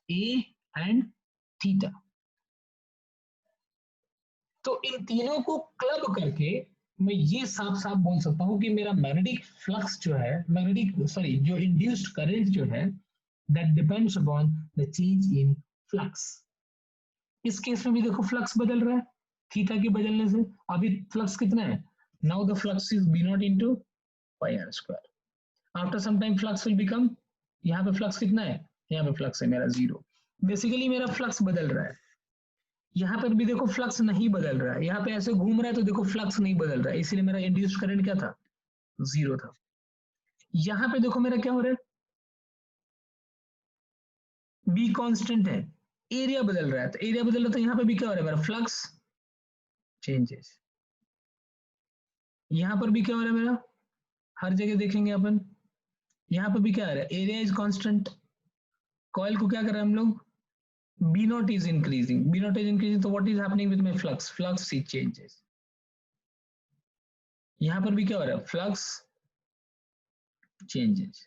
A and theta. तो इन तीनों को club करके मैं ये साफ साफ बोल सकता हूं कि मेरा मैग्नेटिक फ्लक्स जो है, जो इंड्यूस्ड करंट जो है that depends upon the change in flux. इस केस में भी देखो फ्लक्स बदल रहा है थीटा के बदलने से। अभी फ्लक्स कितना है? Now the flux is B not into pi R square. After some time flux will become, यहाँ पे फ्लक्स कितना है? यहाँ पे फ्लक्स है मेरा 0। बेसिकली मेरा फ्लक्स बदल रहा है। यहाँ पर भी देखो फ्लक्स नहीं बदल रहा है, यहाँ पे ऐसे घूम रहा है तो देखो फ्लक्स नहीं बदल रहा है, इसलिए मेरा इंड्यूस्ड करंट क्या था? 0 था। यहाँ पे देखो मेरा क्या हो रहा है, बी कांस्टेंट है, एरिया बदल रहा है, तो एरिया बदल रहा है तो यहाँ पे भी क्या हो रहा है मेरा? Flux changes. यहां पर भी क्या हो रहा है मेरा? हर जगह देखेंगे अपन, यहां पर भी क्या आ रहा है? Area is constant. कॉइल को क्या कर रहे हैं हम लोग? B not is increasing, B not is increasing, तो what is happening with my flux? Flux is changes. यहां पर भी क्या हो रहा है? Flux changes.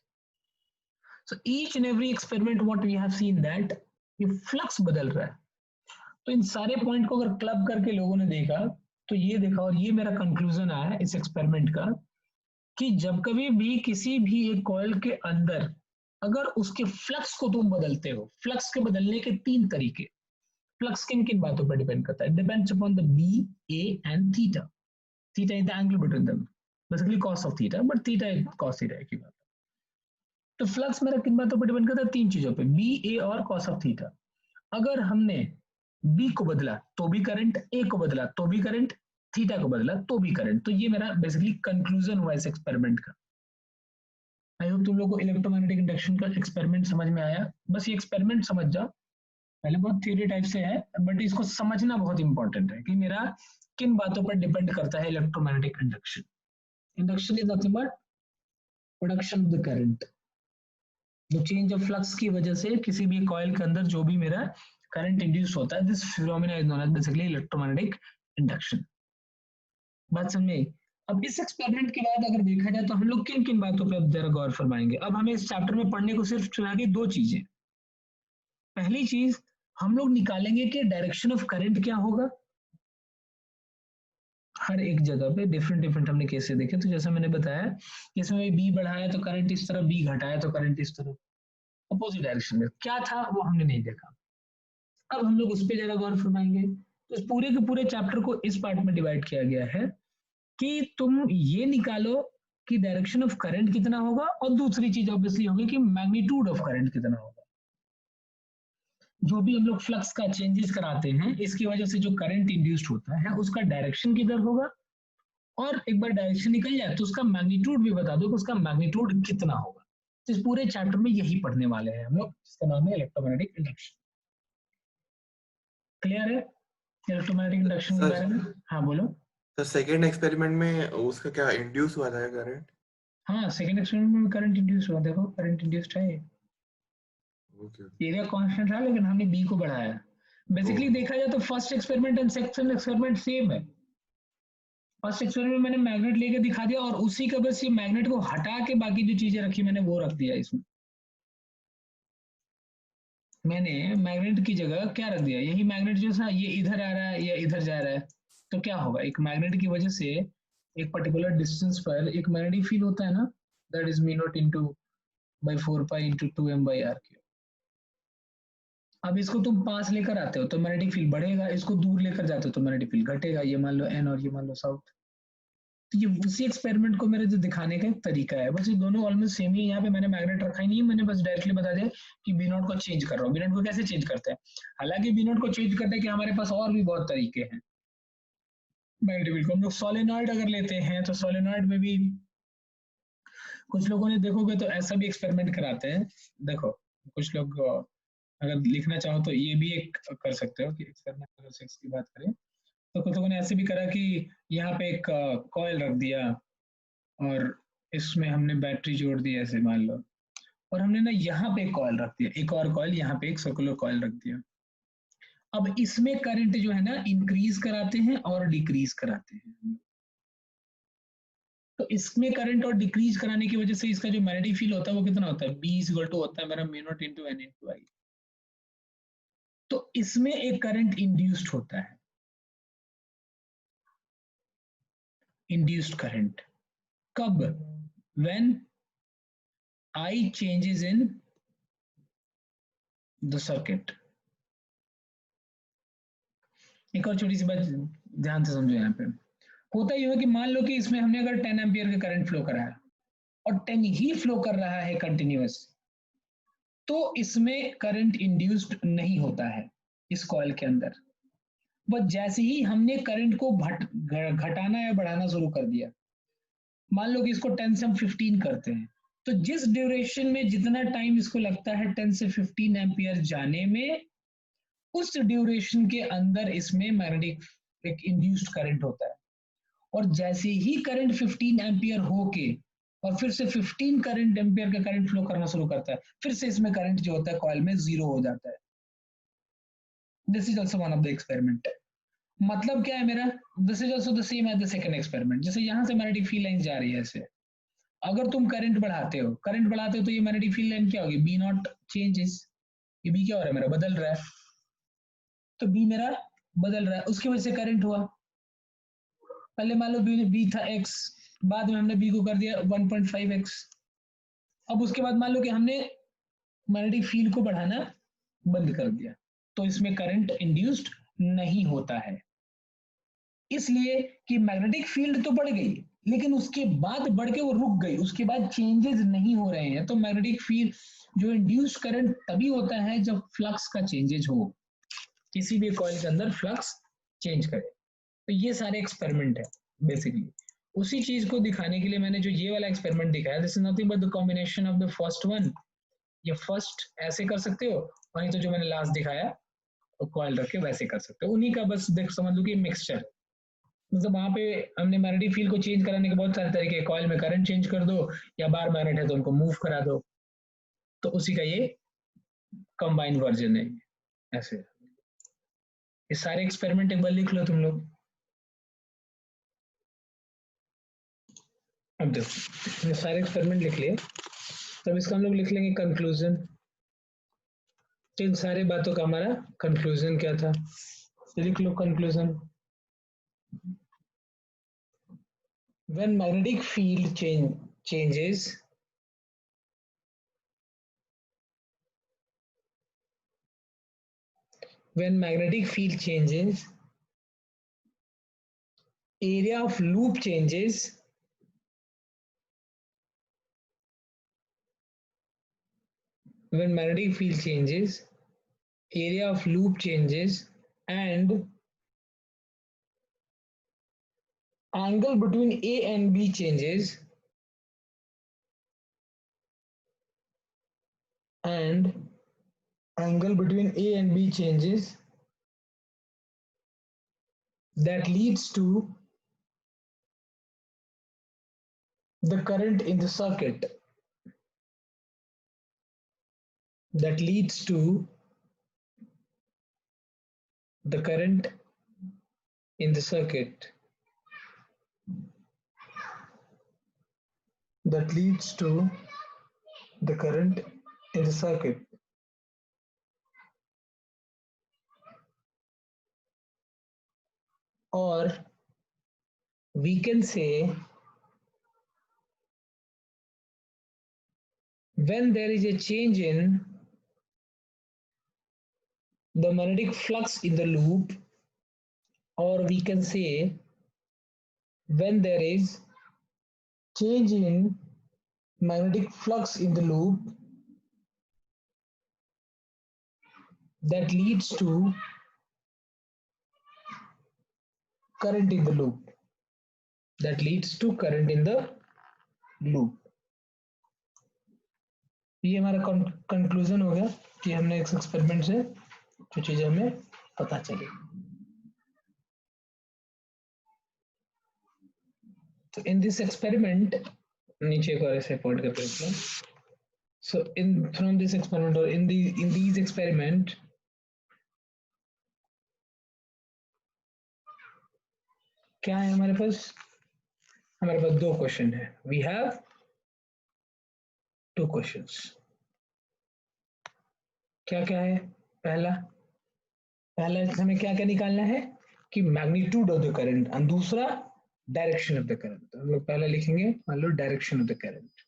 So each and every experiment what we have seen that ये फ्लक्स बदल रहा है। तो इन सारे पॉइंट को अगर क्लब करके लोगों ने देखा तो ये देखा, और ये मेरा कंक्लूजन आया इस एक्सपेरिमेंट का, कि जब कभी भी किसी भी एक कॉइल के अंदर अगर उसके फ्लक्स को तुम बदलते हो, फ्लक्स के बदलने के तीन तरीके। फ्लक्स किन किन बातों पर डिपेंड करता है? Depends upon the B, A and theta. Theta is the angle between them, basically cos of theta, but theta is cos theta की बात। तो फ्लक्स मेरा किन बातों पर डिपेंड करता है? तीन चीजों पे, बी, ए और कॉस ऑफ थीटा। अगर हमने बी को बदला तो भी करंट, ए को बदला तो भी करंट, थीटा को बदला तो भी करंट। तो ये मेरा बेसिकली कंक्लूजन हुआ इस एक्सपेरिमेंट का। आई होप तुम लोग को इलेक्ट्रोमैग्नेटिक इंडक्शन का एक्सपेरिमेंट समझ में आया। बस ये एक्सपेरिमेंट समझ जाओ, पहले बहुत थ्योरी टाइप से है बट इसको समझना बहुत इंपॉर्टेंट है कि मेरा किन बातों पर डिपेंड करता है electromagnetic induction. Induction is nothing but production of the current. जो चेंज ऑफ फ्लक्स की वजह से किसी भी कॉइल के अंदर जो भी मेरा करंट इंड्यूस होता है, this phenomena is known as basically electromagnetic induction. बात समझे? अब इस एक्सपेरिमेंट के बाद अगर देखा जाए तो हम लोग किन किन बातों पे अब जरा गौर फरमाएंगे। अब हमें इस चैप्टर में पढ़ने को सिर्फ चुना के दो चीजें। पहली चीज हम लोग निकालेंगे कि डायरेक्शन ऑफ करंट क्या होगा। हर एक जगह पे डिफरेंट डिफरेंट हमने केसेस देखे, तो जैसा मैंने बताया कि इसमें बी बढ़ाया तो करंट इस तरफ, बी घटाया तो करंट इस तरफ, अपोजिट डायरेक्शन में क्या था वो हमने नहीं देखा। अब हम लोग उस पर जरा गौर फरमाएंगे। तो इस पूरे के पूरे चैप्टर को इस पार्ट में डिवाइड किया गया है कि तुम ये निकालो कि डायरेक्शन ऑफ करंट कितना होगा, और दूसरी चीज ऑब्वियसली होगी कि मैग्नीट्यूड ऑफ करंट कितना होगा। जो भी हम लोग फ्लक्स का चेंजेस कराते हैं इसकी वजह से जो करंट इंड्यूस्ड होता है उसका डायरेक्शन किधर होगा, और एक बार डायरेक्शन निकल जाए तो उसका मैग्नीट्यूड भी बता दो कि उसका मैग्नीट्यूड कितना होगा। तो इस पूरे चैप्टर में यही पढ़ने वाले हैं हम लोग, जिसका नाम है इलेक्ट्रोमैग्नेटिक इंडक्शन। क्लियर है इलेक्ट्रोमैग्नेटिक इंडक्शन के बारे में? हाँ बोलो। तो सेकेंड एक्सपेरिमेंट में उसका क्या इंड्यूस हुआ था करंट? हाँ सेकेंड एक्सपेरिमेंट में करंट इंड्यूस हुआ, देखो करंट इंड्यूस्ड है। ओके एरिया कांस्टेंट था लेकिन हमने बी को बढ़ाया। बेसिकली देखा जाए तो first experiment and second experiment same है। फर्स्ट एक्सपेरिमेंट में मैंने मैग्नेट लेके दिखा दिया और उसी का बस ये मैग्नेट को हटा के बाकी जो चीजें रखी मैंने वो रख दिया इसमें। मैंने मैग्नेट की जगह क्या रख दिया, यही मैग्नेट जो था ये इधर आ रहा है या इधर जा रहा है, तो क्या होगा, एक मैग्नेट की वजह से एक पर्टिकुलर डिस्टेंस पर एक मैग्नेटिक फील्ड होता है ना, that is mu not into by 4 pi into 2m by r cube. अब इसको तुम पास लेकर आते हो तो मैग्नेटिक फील्ड बढ़ेगा, इसको दूर लेकर जाते हो तो मैग्नेटिक फील्ड घटेगा, ये मान लो n और ये मान लो साउथ। तो ये उसी एक्सपेरिमेंट को मेरे जो दिखाने का एक तरीका है, बस ये दोनों ऑलमोस्ट सेम ही है। यहाँ पे मैंने मैग्नेट रखा ही नहीं है, मैंने बस डायरेक्टली बता दिया कि बी नॉट को चेंज कर रहा हूँ। बी नॉट को कैसे चेंज करते हैं, हालांकि बी नॉट को चेंज करने के हमारे पास और भी बहुत तरीके हैं। मैग्नेटिक फील्ड को हम लोग सोलेनॉइड अगर लेते हैं तो सोलेनॉइड में भी कुछ लोगों ने देखोगे तो ऐसा भी एक्सपेरिमेंट कराते हैं। देखो कुछ लोग अगर लिखना चाहो तो ये भी एक कर सकते हो कि एक्सपेरिमेंट अगर 6 की बात करें तो कुछ लोगों ने ऐसे भी करा कि यहाँ पे एक कॉइल रख दिया और इसमें हमने बैटरी जोड़ दी ऐसे मान लो, और हमने ना यहाँ पे एक कॉइल रख दिया, एक और कॉइल यहाँ पे एक सर्कुलर कॉइल रख दिया। अब इसमें करंट जो है ना इंक्रीज कराते हैं और डिक्रीज कराते हैं। तो इसमें करंट और डिक्रीज कराने की वजह से इसका जो मैग्नेटिक फील्ड होता है वो कितना होता है, बी इज इक्वल टू होता है मेरा mu not into N into I. तो इसमें एक करंट इंड्यूस्ड होता है, इंड्यूस्ड करंट कब, when I changes in the circuit। एक और छोटी सी बात ध्यान से समझो, यहाँ पे होता ही है कि मान लो कि इसमें हमने अगर 10 एम्पियर का करंट फ्लो कराया और 10 ही फ्लो कर रहा है कंटिन्यूअस, तो इसमें करंट इंड्यूस्ड नहीं होता है इस कॉइल के अंदर। बस जैसे ही हमने करंट को घटाना या बढ़ाना शुरू कर दिया, मान लो कि इसको 10 से हम 15 करते हैं, तो जिस ड्यूरेशन में जितना टाइम इसको लगता है 10 से 15 एम्पियर जाने में, उस ड्यूरेशन के अंदर इसमें मैग्नेटिक एक इंड्यूस्ड करंट होता है। और जैसे ही करंट 15 एम्पियर होके और फिर से 15 करंट एम्पियर का करंट फ्लो करना शुरू करता है, फिर से इसमें करंट जो होता है कॉइल में 0 हो जाता है। This is also one of the experiment. मतलब क्या है मेरा, this is also the same as the second experiment. जैसे यहाँ से मैग्नेटिक फील्ड लाइन जा रही है ऐसे, अगर तुम करंट बढ़ाते हो तो ये मैग्नेटिक फील्ड लाइन क्या होगी, बी नॉट चेंजेस, ये बी क्या हो रहा है मेरा, बदल रहा है। तो बी मेरा बदल रहा है, उसकी वजह से करंट हुआ। पहले मान लो बी था x, बाद में हमने बी को कर दिया 1.5x। अब उसके बाद मान लो कि हमने मैग्नेटिक फील्ड को बढ़ाना बंद कर दिया, तो इसमें करंट इंड्यूस्ड नहीं होता है, इसलिए कि मैग्नेटिक फील्ड तो बढ़ गई लेकिन उसके बाद बढ़ के वो रुक गई, उसके बाद चेंजेस नहीं हो रहे हैं। तो मैग्नेटिक फील्ड जो इंड्यूस्ड करंट तभी होता है जब फ्लक्स का चेंजेज हो, किसी भी कॉइल के अंदर फ्लक्स चेंज करे। तो ये सारे एक्सपेरिमेंट है बेसिकली। उसी चीज को दिखाने के लिए मैंने जो ये वाला एक्सपेरिमेंट दिखाया, this is nothing but the combination of the first one. ये फर्स्ट ऐसे कर सकते हो, वहीं तो जो मैंने लास्ट दिखाया तो कॉइल रख के वैसे कर सकते हो, उन्हीं का बस देख समझ लो कि मिक्सचर। मतलब वहां पे हमने मैग्नेटिक फील्ड को चेंज कराने के बहुत सारे तरीके, कॉइल में करंट चेंज कर दो या बार मैग्नेट है तो उनको मूव करा दो। तो उसी का ये कंबाइंड वर्जन है। ऐसे ये सारे एक्सपेरिमेंट एक बार लिख लो तुम लोग। अब देखो ये सारे एक्सपेरिमेंट लिख लिए, तब इसका हम लोग लिख लेंगे कंक्लूजन। तो इन सारे बातों का हमारा कंक्लूजन क्या था, लिख लो conclusion. When magnetic field changes, when magnetic field changes, area of loop changes, when magnetic field changes, area of loop changes, and angle between A and B changes, and angle between A and B changes, that leads to the current in the circuit, that leads to the current in the circuit, that leads to the current in the circuit. Or we can say when there is a change in the magnetic flux in the loop, or we can say when there is change in magnetic flux in the loop that leads to current in the loop, that leads to current in the loop. ये हमारा conclusion हो गया कि हमने इस experiment से जो चीजें हमें पता चली। तो इन दिस एक्सपेरिमेंट, नीचे एक और ऐसे पॉइंट करके लिख लो। So from this experiment, or in these experiment, क्या है हमारे पास? हमारे पास दो क्वेश्चन है। We have two questions. क्या क्या है? पहला हमें क्या क्या निकालना है कि मैग्नीट्यूड ऑफ द करंट, और दूसरा डायरेक्शन ऑफ द करंट। तो हम लोग पहले लिखेंगे, मान लो डायरेक्शन ऑफ द करंट,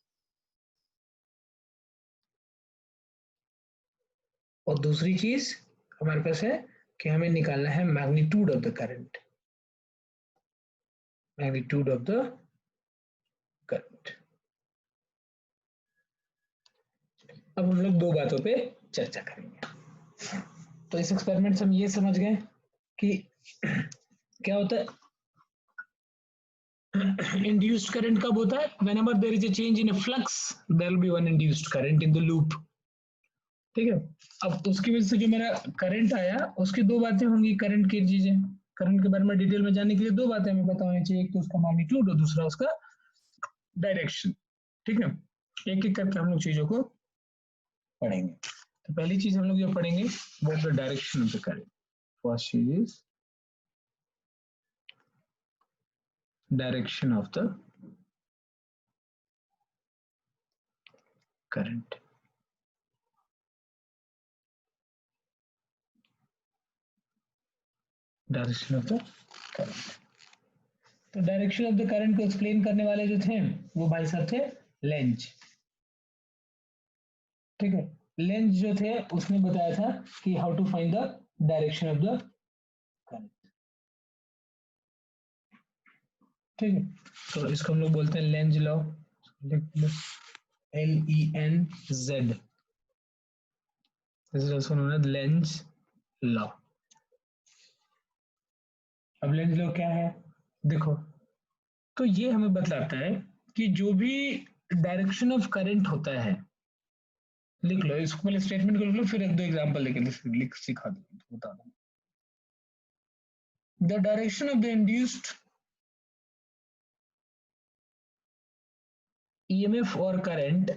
और दूसरी चीज हमारे पास है कि हमें निकालना है magnitude of the current, magnitude of the current. अब हम लोग दो बातों पे चर्चा करेंगे। तो इस एक्सपेरिमेंट से हम ये समझ गए कि क्या होता है इंड्यूस्ड करंट कब होता है? whenever there is a change in a flux there will be one induced current in the loop। ठीक है, अब उसकी वजह से जो मेरा करंट आया उसकी दो बातें होंगी करंट की चीजें। करंट के बारे में डिटेल में जानने के लिए दो बातें हमें पता होनी चाहिए, एक तो उसका मैग्नीट्यूड और दूसरा उसका डायरेक्शन। ठीक है, एक एक करके हम लोग चीजों को पढ़ेंगे। तो पहली चीज हम लोग जो पढ़ेंगे वो है direction of the current. First चीज is direction of the current। Direction of the current. तो डायरेक्शन ऑफ द करंट को एक्सप्लेन करने वाले जो थे वो भाई साहब थे लेंज। ठीक है, लेंज जो थे उसने बताया था कि how to find the direction of the current. ठीक है, तो इसको हम लोग बोलते हैं Lenz law, LENZ, this is also known as Lenz law. अब लेंज लॉ क्या है देखो, तो ये हमें बतलाता है कि जो भी डायरेक्शन ऑफ करंट होता है, लिख लो इसको पहले स्टेटमेंट को लिख लो, फिर एक दो एग्जांपल लेके लिख सिखा दो, बता दो। The direction of the induced EMF or current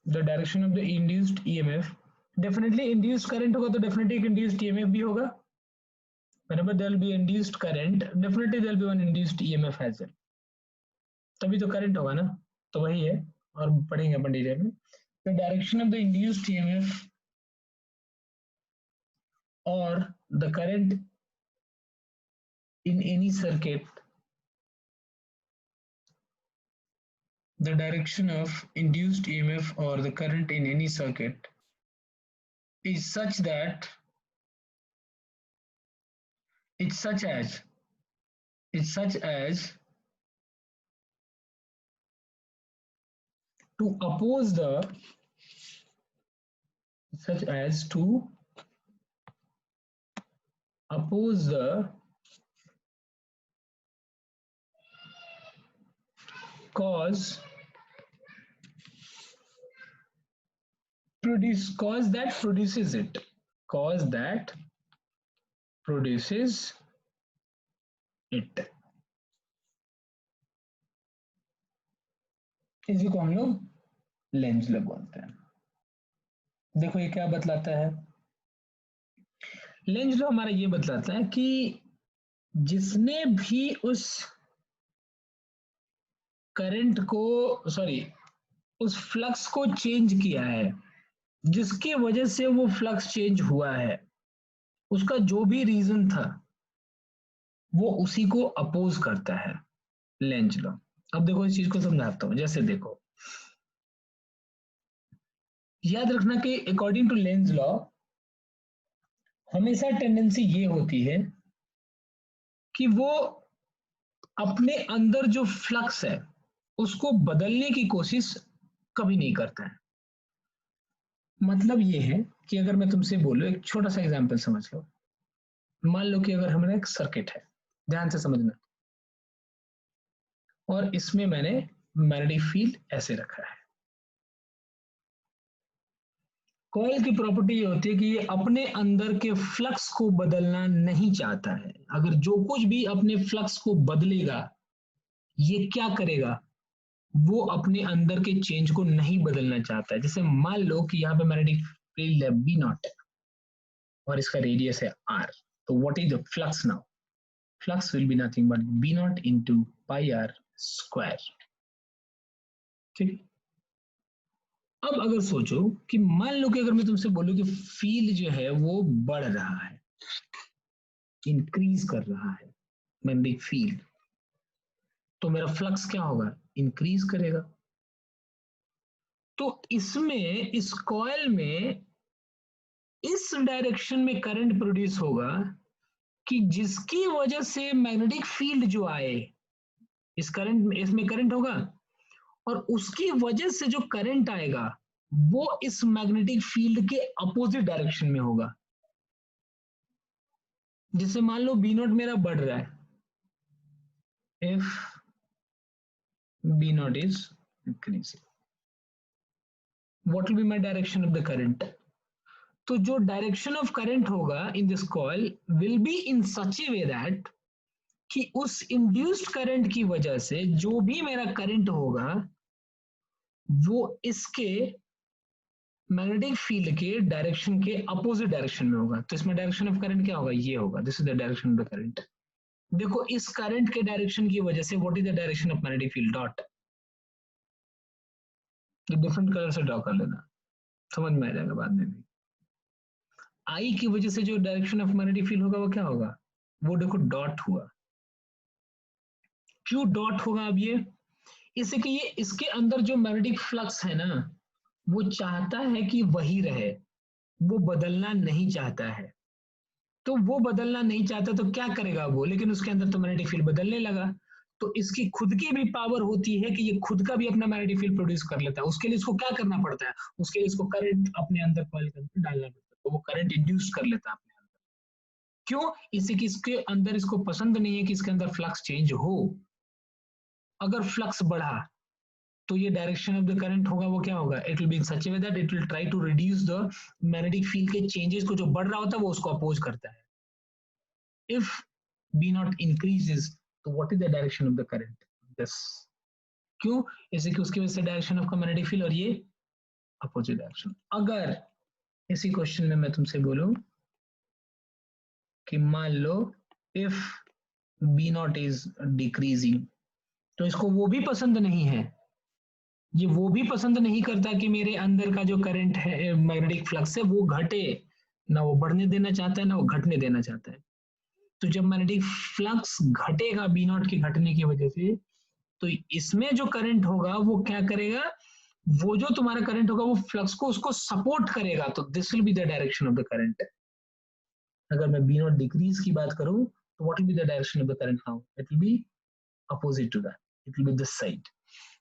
the direction of the induced EMF, definitely induced current होगा तो डेफिनेटली एक इंड्यूस्ड ईएमएफ भी होगा. Whenever there will be induced current, definitely there will be one induced EMF as well. तभी तो current होगा ना, तो वही है और पढ़ेंगे अपन डिटेल में. The direction of the induced EMF or the current in any circuit, the direction of induced EMF or the current in any circuit is such that it's such as to oppose the cause that produces it. इसी को हम लोग Lenz law बोलते हैं. देखो ये क्या बतलाता है, लेंज लॉ हमारा ये बतलाता है कि जिसने भी उस करंट को उस फ्लक्स को चेंज किया है, जिसकी वजह से वो फ्लक्स चेंज हुआ है, उसका जो भी रीजन था वो उसी को अपोज करता है, लेंज लॉ. अब देखो इस चीज को समझाता हूं. जैसे देखो, याद रखना कि अकॉर्डिंग टू लेंज लॉ हमेशा टेंडेंसी ये होती है कि वो अपने अंदर जो फ्लक्स है उसको बदलने की कोशिश कभी नहीं करता है. मतलब ये है कि अगर मैं तुमसे बोलूं, एक छोटा सा एग्जांपल समझ लो. मान लो कि अगर हमारा एक सर्किट है, ध्यान से समझना, और इसमें मैंने मैग्नेटिक फील्ड ऐसे रखा है. कॉइल की प्रॉपर्टी ये होती है कि ये अपने अंदर के फ्लक्स को बदलना नहीं चाहता है. अगर जो कुछ भी अपने फ्लक्स को बदलेगा, ये क्या करेगा, वो अपने अंदर के चेंज को नहीं बदलना चाहता है. जैसे मान लो कि यहाँ पे मैग्नेटिक फील्ड है बी नॉट और इसका रेडियस है आर. तो what is the flux now? Flux will be nothing but B not into pi R square. ठीक. अब अगर सोचो कि मान लो कि अगर मैं तुमसे बोलूं कि फील्ड जो है वो बढ़ रहा है, इंक्रीज कर रहा है मैग्नेटिक फील्ड, तो मेरा फ्लक्स क्या होगा, इंक्रीज करेगा. तो इसमें इस कॉइल में इस डायरेक्शन में करंट प्रोड्यूस होगा कि जिसकी वजह से मैग्नेटिक फील्ड जो आए, इस करंट में, इसमें करंट होगा और उसकी वजह से जो करंट आएगा वो इस मैग्नेटिक फील्ड के अपोजिट डायरेक्शन में होगा. जैसे मान लो बी नॉट मेरा बढ़ रहा है, if B not is increasing, what will be my direction of the current? तो जो डायरेक्शन ऑफ करंट होगा in this coil will be in such a way that कि उस इंड्यूस्ड करंट की वजह से जो भी मेरा करंट होगा वो इसके मैग्नेटिक फील्ड के डायरेक्शन के अपोजिट डायरेक्शन में होगा. तो इसमें डायरेक्शन ऑफ करंट क्या होगा, ये होगा. This is the direction of the current. देखो इस करंट के डायरेक्शन की वजह से what is the direction of magnetic field, dot. Different colour से ड्रॉ कर लेना, समझ में आ जाएगा बाद में भी. आई की वजह से जो डायरेक्शन ऑफ मैग्नेटिक फील्ड होगा वो क्या होगा, वो देखो डॉट हुआ. क्यों डॉट होगा? अब ये इससे कि ये इसके अंदर जो मैग्नेटिक फ्लक्स है ना, वो चाहता है कि वही रहे, वो बदलना नहीं चाहता है. तो वो बदलना नहीं चाहता तो क्या करेगा वो, लेकिन उसके अंदर तो मैग्नेटिक फील्ड बदलने लगा. तो इसकी खुद की भी पावर होती है कि ये खुद का भी अपना मैग्नेटिक फील्ड प्रोड्यूस कर लेता है. उसके लिए इसको क्या करना पड़ता है, उसके लिए इसको करंट अपने अंदर कॉइल के अंदर डालना पड़ता है. तो वो करंट इंड्यूस कर लेता है अपने अंदर. क्यों? इसी कि इसके अंदर इसको पसंद नहीं है कि इसके अंदर फ्लक्स चेंज हो. अगर फ्लक्स बढ़ा तो ये डायरेक्शन ऑफ द करंट होगा वो क्या होगा, it will be in such a way that it will try to reduce the magnetic field के चेंजेस को. जो बढ़ रहा होता है वो उसको अपोज करता है. इफ बी नॉट इंक्रीजेस तो what is the direction of the current, this. क्यों? इससे कि उसकी वजह से डायरेक्शन ऑफ मैग्नेटिक फील्ड और ये अपोजिट डायरेक्शन। अगर इसी क्वेश्चन में मैं तुमसे बोलूं कि मान लो if B not is decreasing, तो इसको वो भी पसंद नहीं है, ये वो भी पसंद नहीं करता कि मेरे अंदर का जो करंट है, मैग्नेटिक फ्लक्स है, वो घटे, ना वो बढ़ने देना चाहता है ना वो घटने देना चाहता है। तो जब मैग्नेटिक फ्लक्स घटेगा बी नॉट के घटने की वजह से, तो इसमें जो करंट होगा वो क्या करेगा, वो जो तुम्हारा करंट होगा वो फ्लक्स को उसको सपोर्ट करेगा, तो this will be the direction of the current. अगर मैं बी नॉट डिक्रीज की बात करूं तो what will be the direction of the current now, it will be opposite to that, it will be this side.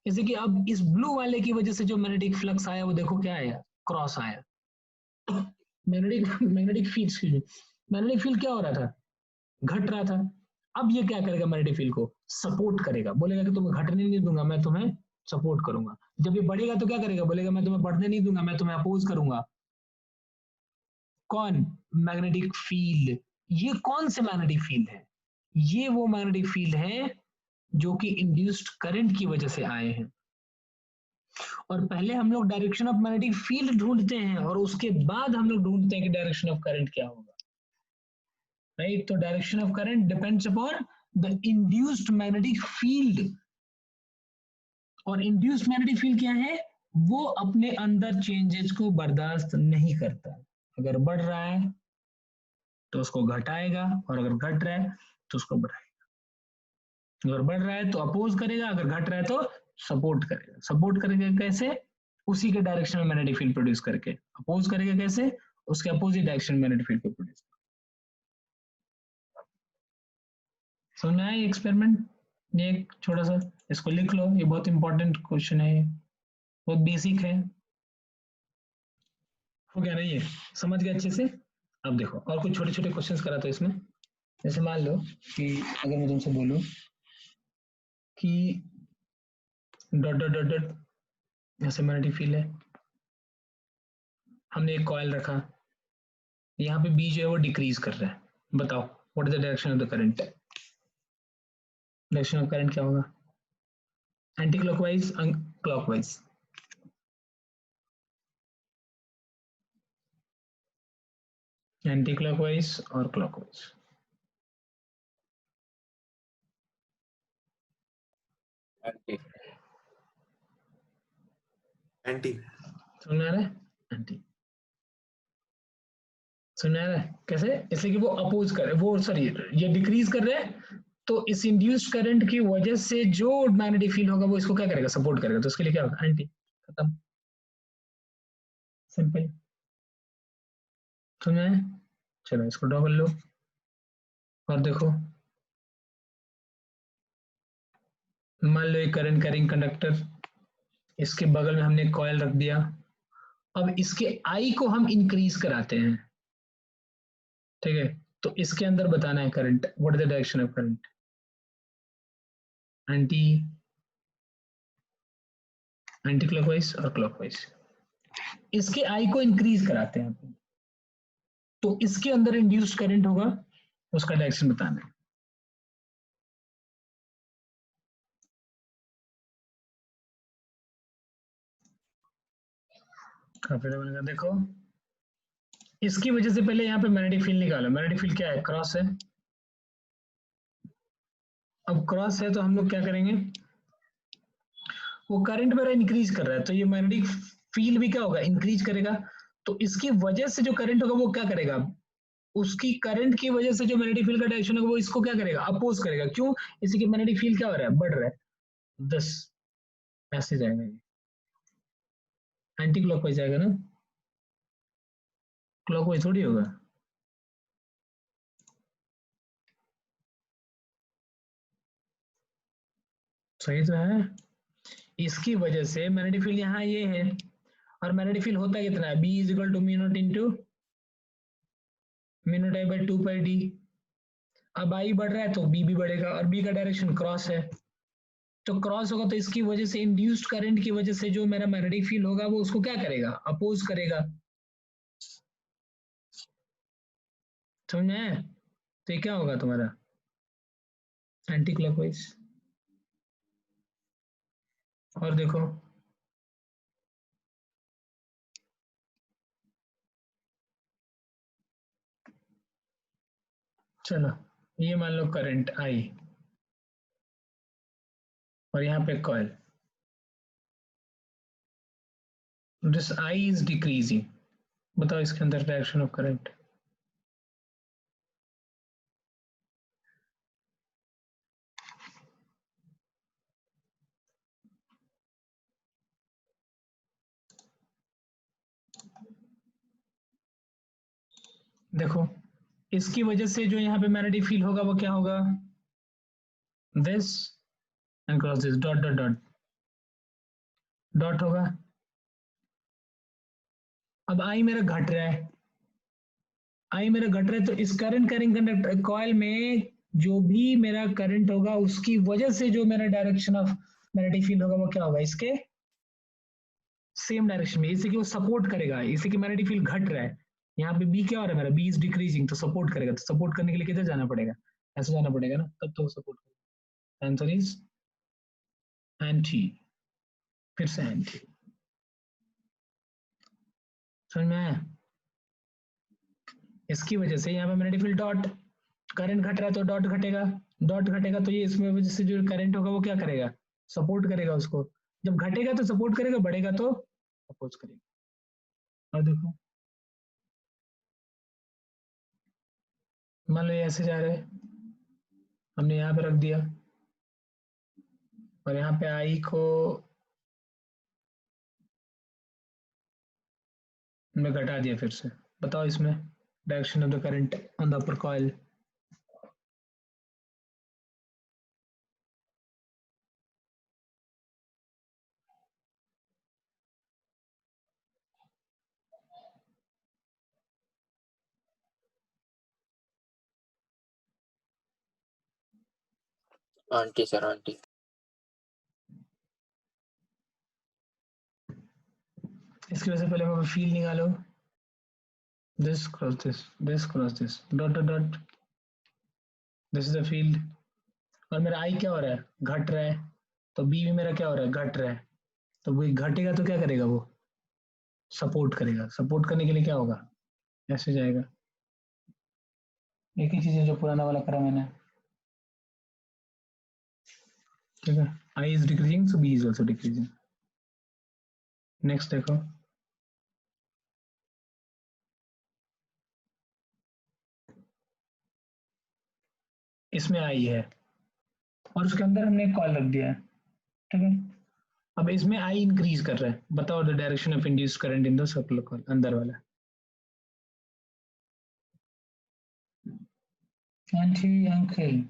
जैसे कि अब इस ब्लू वाले की वजह से जो मैग्नेटिक फ्लक्स आया वो देखो क्या आया, क्रॉस आया। मैग्नेटिक फील्ड, मैग्नेटिक फील्ड क्या हो रहा था, घट रहा था। अब ये क्या करेगा, मैग्नेटिक फील्ड को सपोर्ट करेगा, बोलेगा कि तुम्हें घटने नहीं दूंगा, मैं तुम्हें सपोर्ट करूंगा। जब ये बढ़ेगा तो क्या करेगा, बोलेगा मैं तुम्हें बढ़ने नहीं दूंगा, मैं तुम्हें अपोज करूंगा। कौन, मैग्नेटिक फील्ड। ये कौन से मैग्नेटिक फील्ड है, ये वो मैग्नेटिक फील्ड है जो कि इंड्यूस्ड करंट की वजह से आए हैं। और पहले हम लोग डायरेक्शन ऑफ मैग्नेटिक फील्ड ढूंढते हैं और उसके बाद हम लोग ढूंढते हैं कि डायरेक्शन ऑफ करंट क्या होगा, राइट। तो direction of current depends upon the induced magnetic field. और इंड्यूस्ड मैग्नेटिक फील्ड क्या है, वो अपने अंदर चेंजेस को बर्दाश्त नहीं करता। अगर बढ़ रहा है तो उसको घटाएगा, और अगर घट रहा है तो उसको बढ़ाएगा। अगर बढ़ रहा है तो अपोज करेगा, अगर घट रहा है तो सपोर्ट करेगा। सपोर्ट करेगा कैसे, उसी के डायरेक्शन में मैग्नेटिक फील्ड प्रोड्यूस करके। अपोज करेगा कैसे, उसके अपोजिट डायरेक्शन में मैग्नेटिक फील्ड को प्रोड्यूस। समझ आया एक्सपेरिमेंट, ये एक छोटा सा, इसको लिख लो, ये बहुत इंपॉर्टेंट क्वेश्चन है, बहुत बेसिक है। हो गया ना, ये समझ गए अच्छे से। अब देखो और कुछ छोटे छोटे क्वेश्चंस करा तो इसमें, जैसे मान लो कि अगर मैं तुमसे बोलूं कि डॉट डॉट डॉट डॉट ऐसे मैग्नेटिक फील्ड है, हमने एक कॉइल रखा, यहाँ पे बी जो है वो डिक्रीज कर रहा है, बताओ what is the direction of the current. Direction of current क्या होगा, anti clockwise, clockwise. Anti clockwise और क्लॉकवाइज। एंटी। एंटी। समझ आ रहा है, एंटी। समझ आ रहा है कैसे, इसलिए कि वो अपोज कर रहे, वो सॉरी ये डिक्रीज कर रहे हैं, तो इस इंड्यूस्ड करंट की वजह से जो मैग्नेटिक फील्ड होगा वो इसको क्या करेगा, सपोर्ट करेगा, तो उसके लिए क्या होगा, एंटी। खत्म, सिंपल। समझ में, चलो इसको ड्रॉ कर लो और देखो, मान लो एक करंट कैरिंग कंडक्टर, इसके बगल में हमने कॉइल रख दिया। अब इसके आई को हम इंक्रीज कराते हैं, ठीक है। तो इसके अंदर बताना है current, what is the direction of current, anti, anti clockwise और क्लॉकवाइज। इसके आई को इंक्रीज कराते हैं, तो इसके अंदर इंड्यूस्ड करंट होगा, उसका डायरेक्शन बताना है। बनेगा, देखो इसकी वजह से पहले यहाँ पे मैग्नेटिक फील्ड निकालो, मैग्नेटिक फील्ड क्या है, क्रॉस है। अब क्रॉस है तो हम लोग क्या करेंगे, वो करंट मेरा इंक्रीज कर रहा है, तो ये मैग्नेटिक फील्ड भी क्या होगा, इंक्रीज करेगा। तो इसकी वजह से जो करंट होगा वो क्या करेगा, उसकी करंट की वजह से जो मैग्नेटिक फील्ड का डायरेक्शन होगा वो इसको क्या करेगा, अपोज करेगा। क्यों, इसी की मैग्नेटिक फील्ड क्या हो रहा है, बढ़ रहा है, 10 ऐसे जाएगा, ये एंटी क्लॉकवाइज जाएगा ना, क्लॉकवाइज थोड़ी होगा। सही तो है, इसकी वजह से मैग्नेटिक फील्ड यहाँ ये है, और मैग्नेटिक फील्ड होता कितना है, B is equal to mu not into mu not I by 2 pi D. अब आई बढ़ रहा है तो बी भी बढ़ेगा, और बी का डायरेक्शन क्रॉस है, तो क्रॉस होगा, तो इसकी वजह से इंड्यूस्ड करंट की वजह से जो मेरा मैग्नेटिक फील्ड होगा वो उसको क्या करेगा, अपोज करेगा। समझ में आया? तो ये क्या होगा तुम्हारा, एंटी क्लॉकवाइज। और देखो चलो ये मान लो करंट आई और यहाँ पे coil, this I is decreasing, बताओ इसके अंदर डायरेक्शन ऑफ करंट। देखो इसकी वजह से जो यहाँ पे मैग्नेटिक फील्ड होगा वो क्या होगा, this and cross this, dot dot dot dot होगा। अब आई मेरा घट रहा है, आई मेरा घट रहा है, तो इस करंट कैरिंग कंडक्टर कॉइल में जो भी मेरा करंट होगा उसकी वजह से जो मेरा डायरेक्शन ऑफ मैग्नेटिक फील्ड होगा वो क्या होगा, इसके सेम डायरेक्शन में, इसी की वो सपोर्ट करेगा, इसी की मैग्नेटिक फील्ड घट रहा है, यहाँ पे बी क्या हो रहा है मेरा, बी इज डिक्रीजिंग, तो सपोर्ट करेगा, तो सपोर्ट करने के लिए किधर जाना पड़ेगा, ऐसे जाना पड़ेगा ना, तब तो सपोर्ट करेगा। आंसर इज एंटी, फिर से एंटी। समझ में आया? इसकी वजह से यहाँ पे मैग्नेटिक फील्ड डॉट, करंट घट रहा है तो डॉट घटेगा, डॉट घटेगा तो ये इसमें वजह से जो करंट होगा वो क्या करेगा, सपोर्ट करेगा उसको, जब घटेगा तो सपोर्ट करेगा, बढ़ेगा तो अपोज करेगा। और देखो मान लो ये ऐसे जा रहे हैं, हमने यहाँ पे रख दिया और यहाँ पे आई को मैं घटा दिया फिर से, बताओ इसमें direction of the current on the upper coil. Aunty, sir, aunty. इसकी वजह से पहले मैं फील्ड निकालो, this cross this, this cross this, dot dot dot, this is the field, और मेरा आई क्या हो रहा है, घट रहा है, तो बी भी मेरा क्या हो रहा है, घट रहा है, तो वो घटेगा तो क्या करेगा, वो सपोर्ट करेगा, सपोर्ट करने के लिए क्या होगा, ऐसे जाएगा, एक ही चीज है जो पुराना वाला करा मैंने, ठीक है, I is decreasing so B is also decreasing. Next देखो, इसमें आई है और उसके अंदर हमने एक कॉइल रख दिया है, ठीक है, अब इसमें आई इंक्रीज कर रहा है, बताओ the direction of induced current in the circular coil, अंदर वाला एंटी अंकल।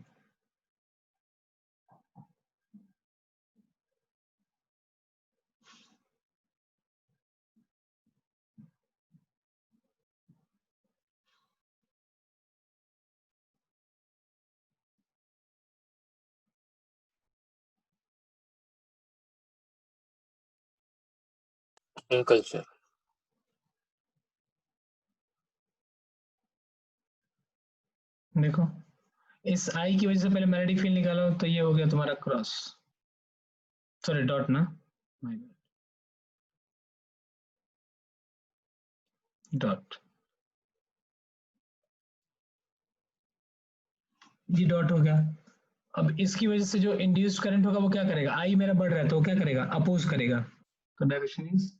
Uncle, sir. देखो इस आई की वजह से पहले मैग्नेटिक फील्ड निकालो, तो ये हो गया तुम्हारा क्रॉस, सॉरी डॉट ना, डॉट, ये डॉट हो गया। अब इसकी वजह से जो इंड्यूस्ड करंट होगा वो क्या करेगा, आई मेरा बढ़ रहा है तो वो क्या करेगा, अपोज करेगा, तो डायरेक्शन इज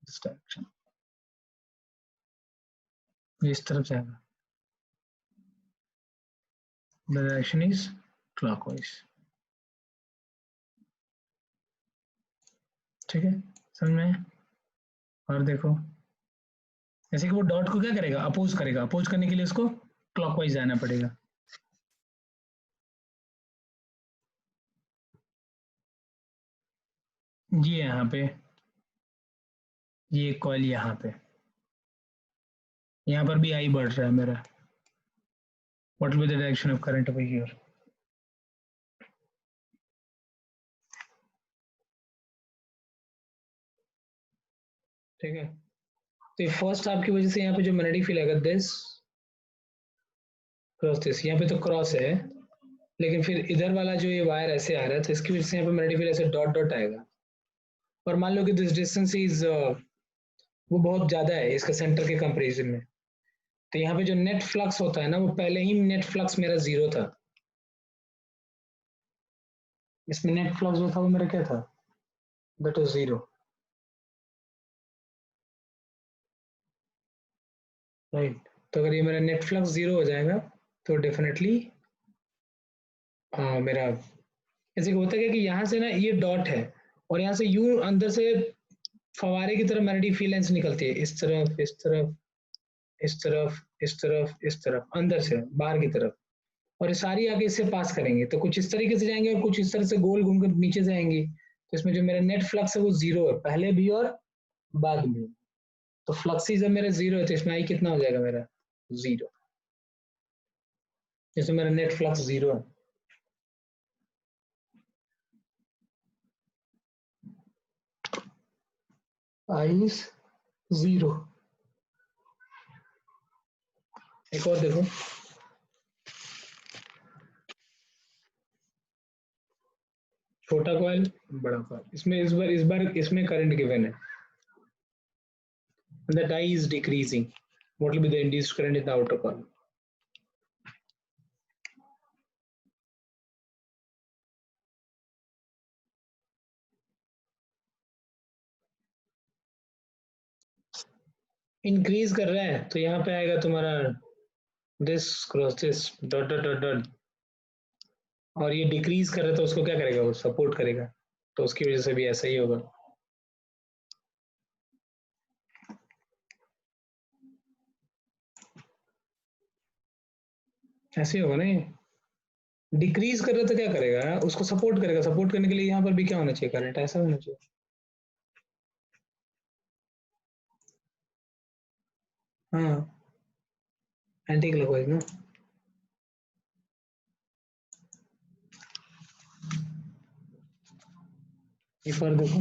दिस डायरेक्शन, इस तरफ जाएगा, द डायरेक्शन इज क्लॉकवाइज, ठीक है, समझ में? और देखो जैसे कि वो डॉट को क्या करेगा, अपोज करेगा, अपोज करने के लिए उसको क्लॉकवाइज जाना पड़ेगा। ये यहाँ पे, ये कॉइल यहाँ पे, यहाँ पर भी आई बढ़ रहा है मेरा, what will be the direction of current over here, ठीक है, तो फर्स्ट आपकी वजह से यहाँ पे जो मैग्नेटिक फील्ड आएगा दिस क्रॉस दिस, यहाँ पे तो क्रॉस है लेकिन फिर इधर वाला जो ये वायर ऐसे आ रहा है तो इसकी वजह से यहाँ पे मैग्नेटिक फील्ड ऐसे डॉट डॉट आएगा, और मान लो कि दिस डिस्टेंस इज वो बहुत ज्यादा है इसका सेंटर के कंपैरिजन में, तो यहाँ पे जो नेट फ्लक्स होता है ना, वो पहले ही नेट फ्लक्स मेरा 0 था। इसमें नेट फ्लक्स जो था वो मेरा क्या था, दैट वाज 0, राइट। तो अगर ये मेरा नेट फ्लक्स 0 हो जाएगा तो डेफिनेटली मेरा ऐसे होता है कि यहाँ से ना ये डॉट है और यहाँ से यू अंदर से फवारे की तरह मैग्नेटिक फील्ड लाइंस निकलती है, इस तरफ इस तरफ इस तरफ इस तरफ इस तरफ, अंदर से बाहर की तरफ, और ये सारी आगे इससे पास करेंगे तो कुछ इस तरीके से जाएंगे और कुछ इस तरह से गोल घूम कर नीचे से आएंगे। तो इसमें जो मेरा नेट फ्लक्स है वो 0 है, पहले भी और बाद में। तो फ्लक्स ही जब मेरा 0 है तो इसमें आई कितना हो जाएगा मेरा 0, इसमें मेरा नेट फ्लक्स 0 है। I is 0। एक और देखो, छोटा कॉइल बड़ा कॉइल, इसमें इस बार इसमें करंट गिवन है, that I is decreasing. What will be the induced current in the outer coil? Increase कर रहा है तो यहाँ पे आएगा तुम्हारा this cross this dot dot dot dot, और ये डिक्रीज कर रहा है तो उसको क्या करेगा, वो सपोर्ट करेगा, तो उसकी वजह से भी ऐसा ही होगा। ऐसे ही होगा ना, ये डिक्रीज कर रहा है तो क्या करेगा, उसको सपोर्ट करेगा, सपोर्ट करने के लिए यहाँ पर भी क्या होना चाहिए, करंट ऐसा होना चाहिए। हाँ, एंटी क्लॉकवाइज ना। एक बार देखो,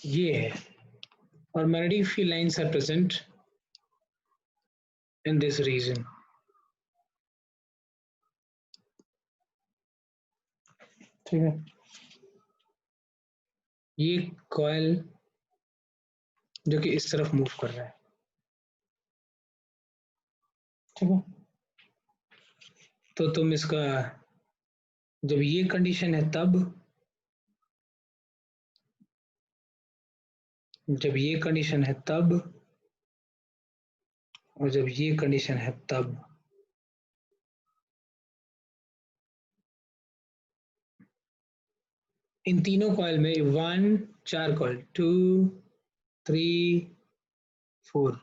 ये है, और magnetic field lines are present in this region. ठीक है, ये कॉइल जो कि इस तरफ मूव कर रहा है, ठीक है। तो तुम इसका जब ये कंडीशन है तब, जब ये कंडीशन है तब, और जब ये कंडीशन है तब, इन तीनों कॉइल में 1 4 कॉइल 2 3 4,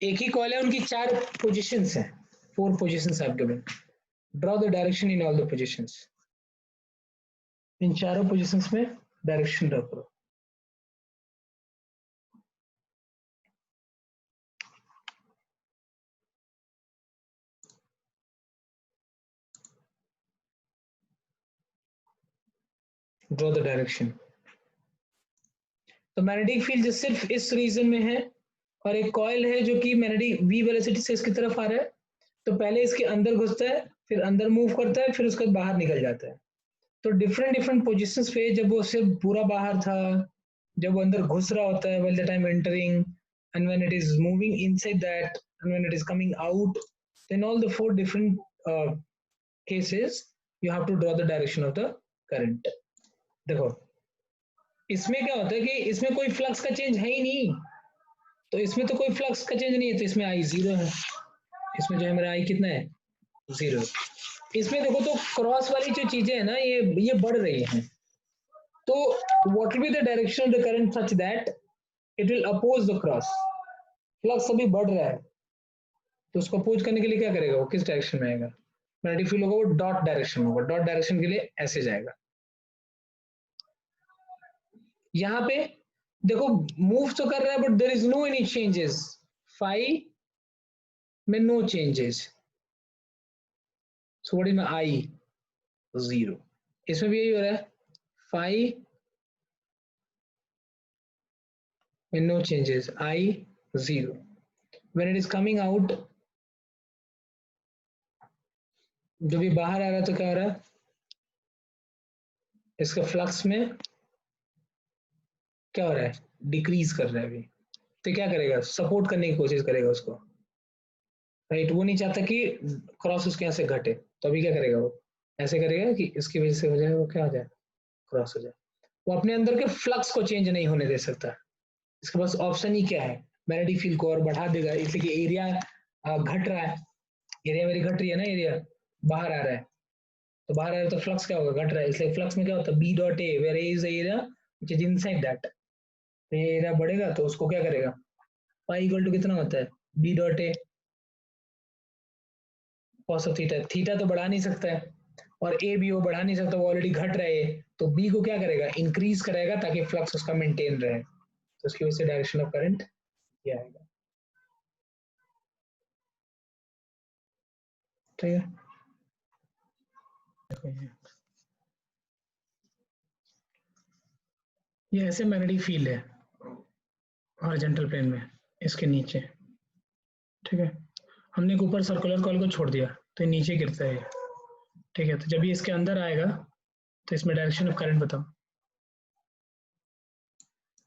एक ही कॉइल है, उनकी 4 पोजीशंस हैं, 4 पोजीशंस आप given, draw the direction in all the positions, इन चारों पोजीशंस में डायरेक्शन ड्रॉ करो। Draw the direction. तो मैग्नेटिक फील्ड जो सिर्फ इस रीजन में है, और एक कॉइल है जो कि मैग्नेटिक v वेलोसिटी से इसकी तरफ आ रहा है, तो पहले इसके अंदर घुसता है, फिर अंदर मूव करता है, फिर उसके बाद बाहर निकल जाता है। तो डिफरेंट डिफरेंट पोजीशंस पे, जब वो सिर्फ पूरा बाहर था, जब वो अंदर घुस रहा होता है, when the time entering and when it is moving inside that and when it is coming out, then all the 4 different cases you have to draw the direction of the current. देखो, इसमें क्या होता है कि इसमें कोई flux का change है ही नहीं, तो इसमें तो कोई फ्लक्स का चेंज नहीं है, तो इसमें आई 0 है, इसमें जो है मेरा आई कितना है 0। इसमें देखो तो क्रॉस वाली जो चीजें है ना, ये बढ़ रही हैं, तो what will be the direction of the current such that it will oppose the cross, flux अभी बढ़ रहा है, तो उसको अपोज करने के लिए क्या करेगा, वो किस डायरेक्शन में आएगा, मैग्नेटिक फील्ड होगा वो डॉट डायरेक्शन होगा, डॉट डायरेक्शन के लिए ऐसे जाएगा। यहाँ पे देखो मूव तो कर रहा है, but there is no any changes, phi में no changes, so what is my I 0, इसमें भी यही हो रहा है, फाई में no changes, I 0, when it is coming out, जो भी बाहर आ रहा है तो क्या हो रहा है, इसका फ्लक्स में क्या हो रहा है, डिक्रीज कर रहा है अभी, तो क्या करेगा, सपोर्ट करने की कोशिश करेगा उसको, राइट। वो नहीं चाहता कि क्रॉस उसके यहाँ से घटे, तो अभी क्या करेगा, वो ऐसे करेगा कि इसकी वजह से हो जाए, वो क्या हो जाए, क्रॉस हो जाए। वो अपने अंदर के फ्लक्स को चेंज नहीं होने दे सकता, इसके पास ऑप्शन ही क्या है, मैग्नेटिक फील्ड को और बढ़ा देगा, इसलिए कि एरिया घट रहा है, एरिया मेरी घट रही है ना, एरिया बाहर आ रहा है, तो बाहर आ रहा है तो फ्लक्स क्या होगा, घट रहा है, इसलिए फ्लक्स में क्या होता है, B dot A, where A is the area which is inside that, तो ये एरिया बढ़ेगा तो उसको क्या करेगा, पाई इक्वल टू कितना होता है, B dot A cos of theta, theta तो बढ़ा नहीं सकता है, और ए भी वो बढ़ा नहीं सकता, वो ऑलरेडी घट रहा है, तो बी को क्या करेगा, इंक्रीज करेगा ताकि फ्लक्स उसका मेंटेन रहे, तो उसकी वजह से डायरेक्शन ऑफ करंट ये आएगा, ठीक है। ये ऐसे मैग्नेटिक फील्ड है हॉरिजॉन्टल प्लेन में, इसके नीचे, ठीक है। हमने एक ऊपर सर्कुलर कॉइल को छोड़ दिया तो ये नीचे गिरता है, ठीक है। तो जब ये इसके अंदर आएगा तो इसमें डायरेक्शन ऑफ करंट बताओ,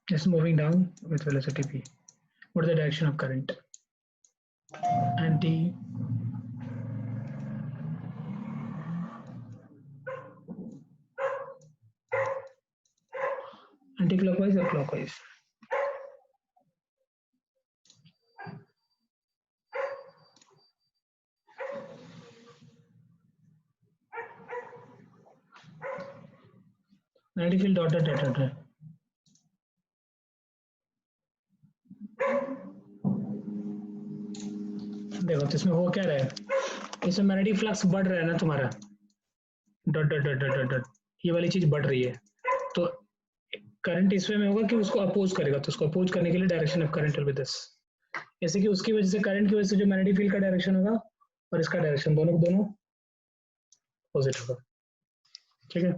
it's moving down with velocity v, what is the direction of current, anti anti clockwise और clockwise, magnetic field dotted dotted है, देखो तो इसमें हो क्या रहा है, इसमें मैग्नेटिक फ्लक्स बढ़ रहा है ना तुम्हारा, dot dot dot dot dot, ये वाली चीज बढ़ रही है, तो करंट इसमें में होगा कि उसको अपोज करेगा, तो उसको अपोज करने के लिए direction of current will be this, जैसे कि उसकी वजह से, करंट की वजह से जो मैग्नेटिक फील्ड का डायरेक्शन होगा और इसका डायरेक्शन दोनों को दोनों अपोजिट होगा, ठीक है।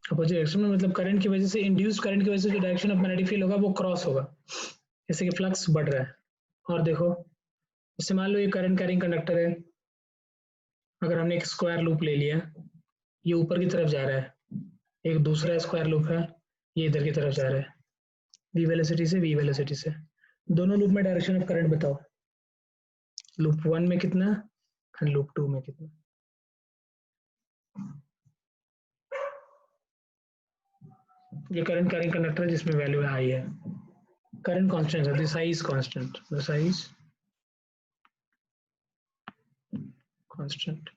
अपोजिट डायरेक्शन में मतलब करंट की वजह से, इंड्यूस करंट की वजह से जो डायरेक्शन ऑफ मैग्नेटिक फील्ड होगा वो क्रॉस होगा, जैसे कि फ्लक्स बढ़ रहा है। और देखो इससे मान लो ये करंट कैरिंग कंडक्टर है, अगर हमने एक स्क्वायर लूप ले लिया, ये ऊपर की तरफ जा रहा है, एक दूसरा स्क्वायर लूप है, ये इधर की तरफ जा रहा है, वी वेलोसिटी से वी वेलोसिटी से, दोनों लूप में डायरेक्शन ऑफ करंट बताओ, लूप 1 में कितना और लूप 2 में कितना, ये करंट कैरिंग कंडक्टर जिसमें वैल्यू आई है, करंट कांस्टेंट है, this I is constant, this I is constant,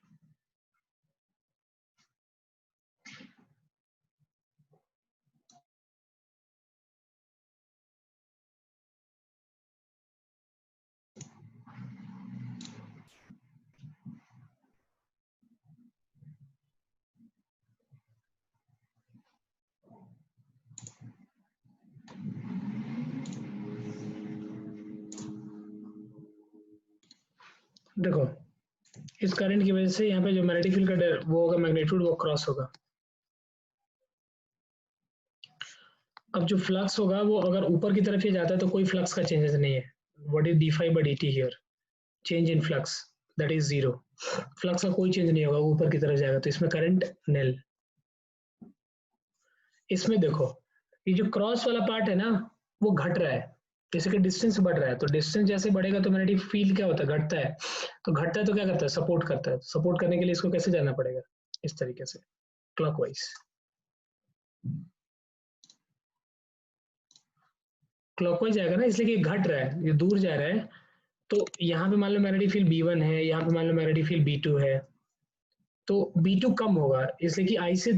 देखो इस करंट की वजह से यहाँ पे जो मैग्नेटिक फील्ड का वो होगा, मैग्नीट्यूड वो क्रॉस होगा, अब जो फ्लक्स होगा वो अगर ऊपर की तरफ ही जाता है तो कोई फ्लक्स का चेंजेस नहीं है, what is d5/dt here, change in flux that is zero, flux का कोई चेंज नहीं होगा, ऊपर की तरफ जाएगा तो इसमें करंट निल। इसमें देखो ये जो क्रॉस वाला पार्ट है ना वो घट रहा है, जैसे कि डिस्टेंस बढ़ रहा है, तो डिस्टेंस जैसे बढ़ेगा तो मैग्नेटिक फील्ड क्या होता है, घटता है, तो घटता है तो क्या करता है, सपोर्ट करता है, सपोर्ट करने के लिए इसको कैसे जाना पड़ेगा, इस तरीके से क्लॉकवाइज, क्लॉकवाइज जाएगा ना, इसलिए कि घट रहा है, ये दूर जा रहा है, तो यहाँ पे मान लो मैग्नेटिक फील्ड B1 है, यहाँ पे मान लो मैग्नेटिक फील्ड B2 है, तो B2 कम होगा, इसलिए कि I से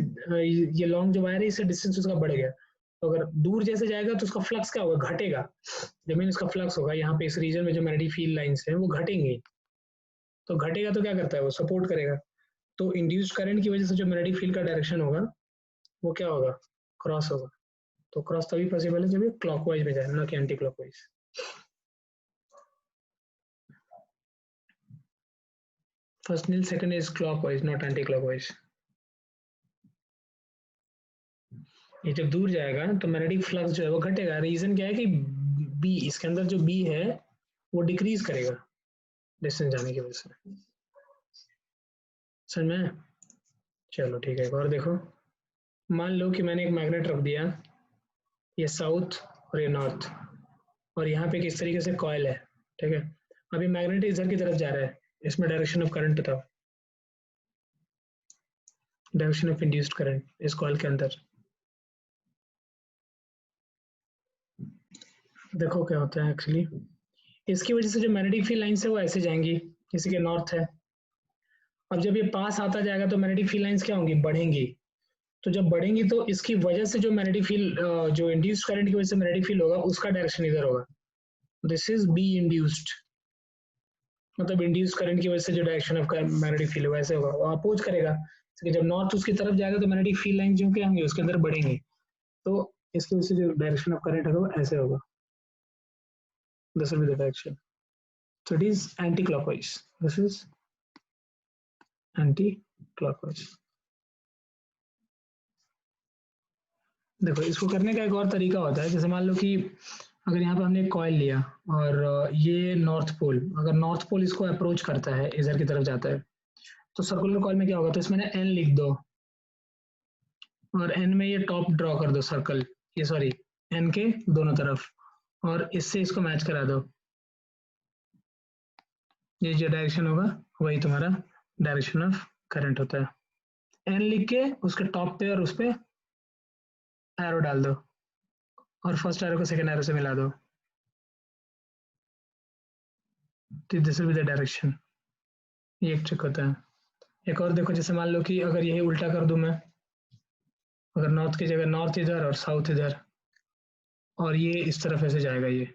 ये लॉन्ग जो वायर है इससे डिस्टेंस उसका बढ़ गया, तो अगर दूर जैसे जाएगा तो उसका फ्लक्स क्या होगा, घटेगा, जमीन उसका फ्लक्स होगा, यहाँ पे इस रीजन में जो मैग्नेटिक फील्ड लाइंस हैं वो घटेंगे, तो घटेगा तो क्या करता है, वो सपोर्ट करेगा, तो इंड्यूस्ड करंट की वजह से जो मैग्नेटिक फील्ड का डायरेक्शन होगा वो क्या होगा, क्रॉस होगा, तो क्रॉस तभी पॉसिबल है जब ये क्लॉकवाइज में जाए ना कि anticlockwise. First nil, second is clockwise not anticlockwise. ये जब दूर जाएगा तो मैग्नेटिक फ्लक्स जो है वो घटेगा, रीजन क्या है कि बी, इसके अंदर जो बी है वो डिक्रीज करेगा डिस्टेंस जाने की वजह से, समझ में? चलो ठीक है, एक और देखो। मान लो कि मैंने एक मैग्नेट रख दिया, ये साउथ और ये नॉर्थ, और यहाँ पे किस तरीके से कॉयल है, ठीक है। अभी मैग्नेट इधर की तरफ जा रहा है, इसमें डायरेक्शन ऑफ करंट बताओ, डायरेक्शन ऑफ इंड्यूस्ड करंट इस कॉयल के अंदर। देखो क्या होता है एक्चुअली, इसकी वजह से जो मैग्नेटिक फील्ड लाइंस है वो ऐसे जाएंगी, किसी के नॉर्थ है। अब जब ये पास आता जाएगा तो मैग्नेटिक फील्ड लाइंस क्या होंगी, बढ़ेंगी। तो जब बढ़ेंगी तो इसकी वजह से जो मैग्नेटिक फील्ड, जो इंड्यूस्ड करंट की वजह से मैग्नेटिक फील्ड होगा, उसका डायरेक्शन इधर होगा। दिस इज बी इंड्यूस्ड, मतलब इंड्यूस करंट की वजह से जो डायरेक्शन ऑफ मैग्नेटिक फील्ड वैसे होगा, वो अपोज करेगा। तो जब नॉर्थ उसकी तरफ जाएगा तो मैग्नेटिक फील्ड लाइन जो क्या होंगे, उसके अंदर बढ़ेंगे। तो इसकी वजह से जो डायरेक्शन ऑफ करंट होगा वो ऐसे होगा, this will be the direction. So it is anti-clockwise. This is anti-clockwise. देखो इसको करने का एक और तरीका होता है, जैसे मान लो कि अगर यहाँ पे हमने एक कॉइल लिया और ये नॉर्थ पोल, अगर नॉर्थ पोल इसको अप्रोच करता है, इधर की तरफ जाता है, तो सर्कुलर कॉइल में क्या होगा, तो इसमें ना एन लिख दो और एन में ये टॉप ड्रॉ कर दो सर्कल, ये सॉरी एन के दोनों तरफ, और इससे इसको मैच करा दो। ये जो डायरेक्शन होगा वही तुम्हारा डायरेक्शन ऑफ करंट होता है। एन लिख के उसके टॉप पे और उस पे एरो डाल दो और फर्स्ट एरो को सेकंड एरो से मिला दो, तो this will be the direction. ये एक ट्रिक होता है। एक और देखो, जैसे मान लो कि अगर यही उल्टा कर दूं मैं, अगर नॉर्थ की जगह नॉर्थ इधर और साउथ इधर, और ये इस तरफ ऐसे जाएगा, ये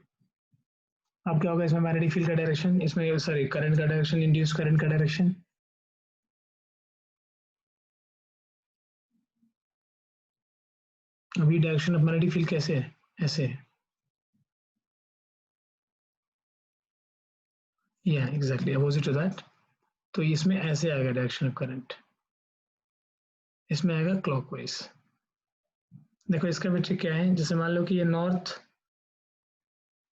अब क्या होगा, इसमें मैग्नेटिक फील्ड का डायरेक्शन, इसमें सॉरी करंट का डायरेक्शन, इंड्यूस करंट का डायरेक्शन। अभी डायरेक्शन ऑफ मैग्नेटिक फील्ड कैसे है, ऐसे है, या एग्जैक्टली अपोजिट टू दैट। तो इसमें ऐसे आएगा डायरेक्शन ऑफ करंट, इसमें आएगा क्लॉकवाइज। देखो इसका भी ट्रिक क्या है, जैसे मान लो कि ये नॉर्थ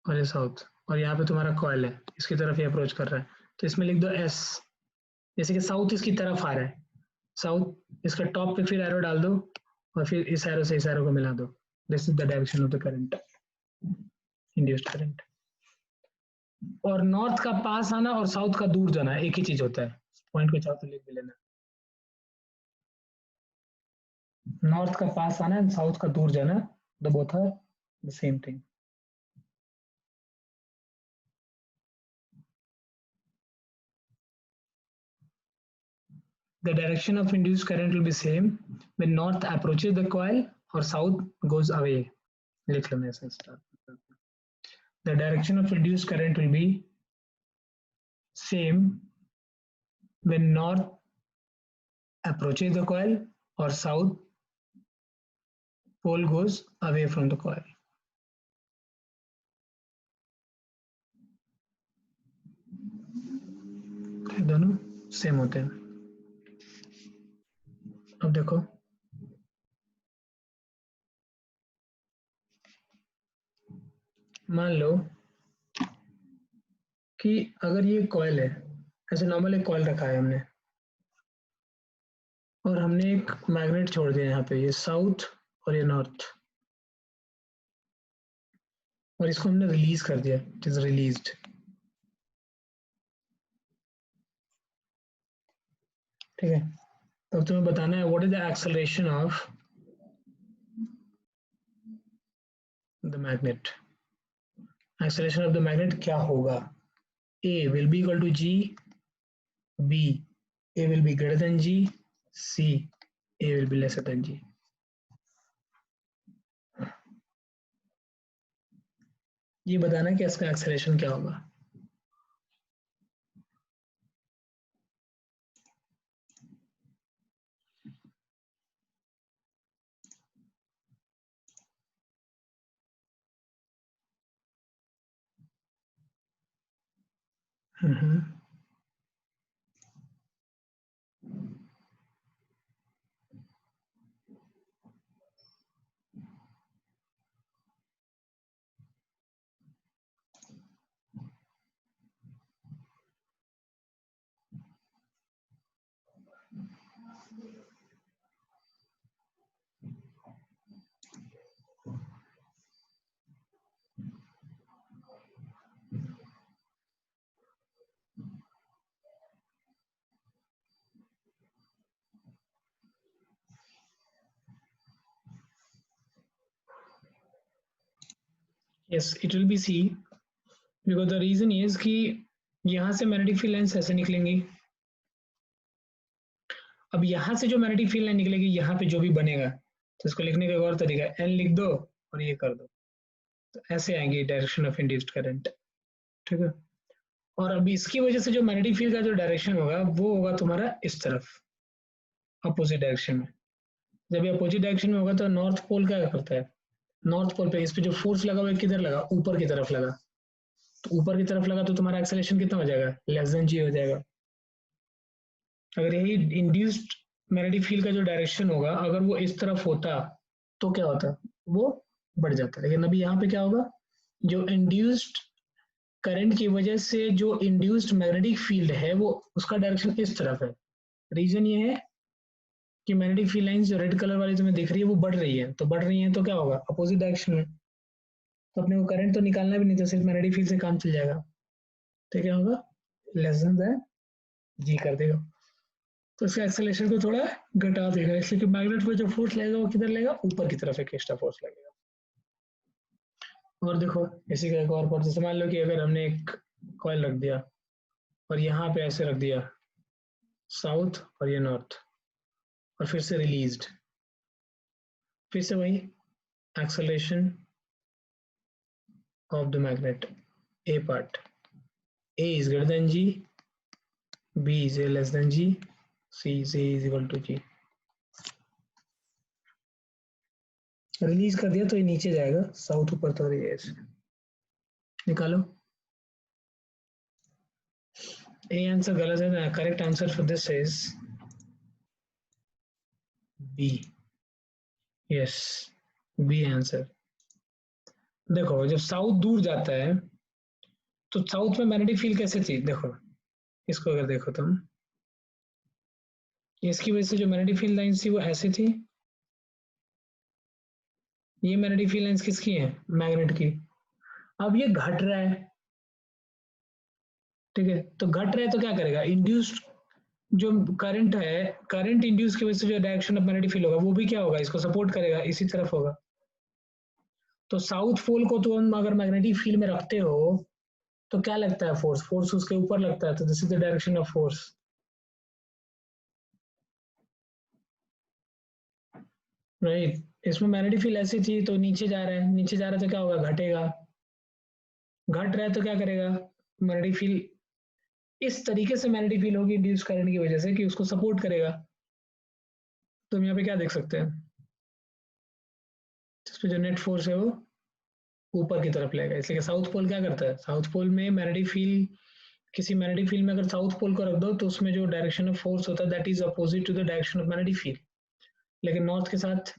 और ये साउथ, और यहाँ पे तुम्हारा कॉइल है, इसकी तरफ ये अप्रोच कर रहा है, तो इसमें लिख दो एस। जैसे कि साउथ इसकी तरफ आ रहा है, साउथ इसका टॉप पे फिर एरो डाल दो और फिर इस एरो से इस एरो को मिला दो, this is the direction of the current, induced current. और नॉर्थ का पास आना और साउथ का दूर जाना एक ही चीज होता है, पॉइंट को चाहो तो लिख भी लेना। नॉर्थ का पास आना एंड साउथ का दूर जाना, the both are the same thing. The direction of induced current will be same when north approaches the coil or south goes away. लिख लो मेरे साथ। The direction of induced current will be same when north approaches the coil or south pole goes away from the coil. दोनों same होते हैं। अब देखो मान लो कि अगर ये कॉइल है, ऐसे नॉर्मल एक कॉइल रखा है हमने, और हमने एक मैग्नेट छोड़ दिया यहाँ पे, ये साउथ और ये नॉर्थ, और इसको हमने रिलीज कर दिया, इट इज रिलीज्ड। ठीक है, तो तुम्हें बताना है what is the acceleration of the magnet. Acceleration of the magnet क्या होगा, A will be equal to G, B A will be greater than G, C A will be lesser than G। ये बताना कि इसका acceleration क्या होगा। Hmm yes it will be C, because the reason is कि यहाँ से magnetic field lines ऐसे निकलेंगी। अब यहाँ से जो मैग्नेटिक फील्ड लाइन निकलेगी, यहाँ पे जो भी बनेगा, तो इसको लिखने का एक और तरीका है, एन लिख दो और ये कर दो, तो ऐसे आएंगे डायरेक्शन ऑफ इंड्यूस्ड करंट, ठीक है। और अब इसकी वजह से जो मैग्नेटिक फील्ड का जो डायरेक्शन होगा वो होगा तुम्हारा इस तरफ, अपोजिट डायरेक्शन में। जब ये अपोजिट डायरेक्शन में होगा तो नॉर्थ पोल क्या करता है, नॉर्थ पोल पे इस पे जो फोर्स लगा हुआ है किधर लगा, ऊपर की तरफ लगा, तो ऊपर की तरफ लगा तो तुम्हारा एक्सेलरेशन कितना हो जाएगा, लेस देन जी हो जाएगा। अगर यही इंड्यूस्ड मैग्नेटिक फील्ड का जो डायरेक्शन होगा अगर वो इस तरफ होता तो क्या होता, वो बढ़ जाता। लेकिन अभी यहाँ पे क्या होगा, जो इंड्यूस्ड करंट की वजह से जो इंड्यूस्ड मैग्नेटिक फील्ड है वो उसका डायरेक्शन इस तरफ है। रीजन ये है कि मैग्नेटिक फील्ड लाइंस जो रेड कलर वाली तुम्हें दिख रही है वो बढ़ रही है, तो बढ़ रही है तो क्या होगा, अपोजिट डायरेक्शन में, तो अपने को करंट तो निकालना भी नहीं, तो सिर्फ मैग्नेटिक फील्ड से काम चल जाएगा, तो क्या होगा, लेस देन जी कर देगा, तो इसका एक्सेलरेशन को थोड़ा घटा देगा, इसलिए कि मैग्नेट में जो फोर्स लगेगा वो किधर लगेगा, ऊपर की तरफ एक एक्स्ट्रा फोर्स लगेगा। और देखो इसी का एक और पार्ट, जैसे मान लो कि अगर हमने एक कॉइल रख दिया और यहाँ पे ऐसे रख दिया साउथ और ये नॉर्थ, और फिर से रिलीज्ड, फिर से वही acceleration of the magnet, A part, A is greater than G, B is a less than G, C is equal to G. Release कर दिया तो ये नीचे जाएगा, साउथ ऊपर, तो ये ऐसे निकालो। ए आंसर गलत है ना, correct answer for this is B, yes B answer. देखो जब साउथ दूर जाता है तो साउथ में मैग्नेटिक फील्ड कैसे थी, देखो इसको अगर देखो तुम, इसकी वजह से जो मैग्नेटिक फील्ड लाइंस थी वो ऐसे थी, ये मैग्नेटिक फील्ड लाइंस किसकी है, मैग्नेट की। अब ये घट रहा है, ठीक है, तो घट रहा है तो क्या करेगा, इंड्यूस्ड जो करंट है, करंट इंड्यूस की वजह से जो डायरेक्शन ऑफ मैग्नेटिक फील्ड होगा वो भी क्या होगा, इसको सपोर्ट करेगा, इसी तरफ होगा। तो साउथ पोल को तुम अगर मैग्नेटिक फील्ड में रखते हो तो क्या लगता है, फोर्स, फोर्स उसके ऊपर लगता है, तो this is the direction of force, right. इसमें मैग्नेटिक फील्ड ऐसी थी तो नीचे जा रहा है, नीचे जा रहा है तो क्या होगा, घटेगा, घट रहा है तो क्या करेगा, मैग्नेटिक फील्ड इस तरीके से मैग्नेटिक फील्ड होगी इंड्यूस करंट की वजह से कि उसको सपोर्ट करेगा। तो हम यहाँ पे क्या देख सकते हैं, इस पे जो नेट फोर्स है वो ऊपर की तरफ लेगा, इसलिए साउथ पोल क्या करता है, साउथ पोल में मैग्नेटिक फील्ड, किसी मैग्नेटिक फील्ड में अगर साउथ पोल को रख दो तो उसमें जो डायरेक्शन ऑफ फोर्स होता है that is opposite to the direction of magnetic field, लेकिन नॉर्थ के साथ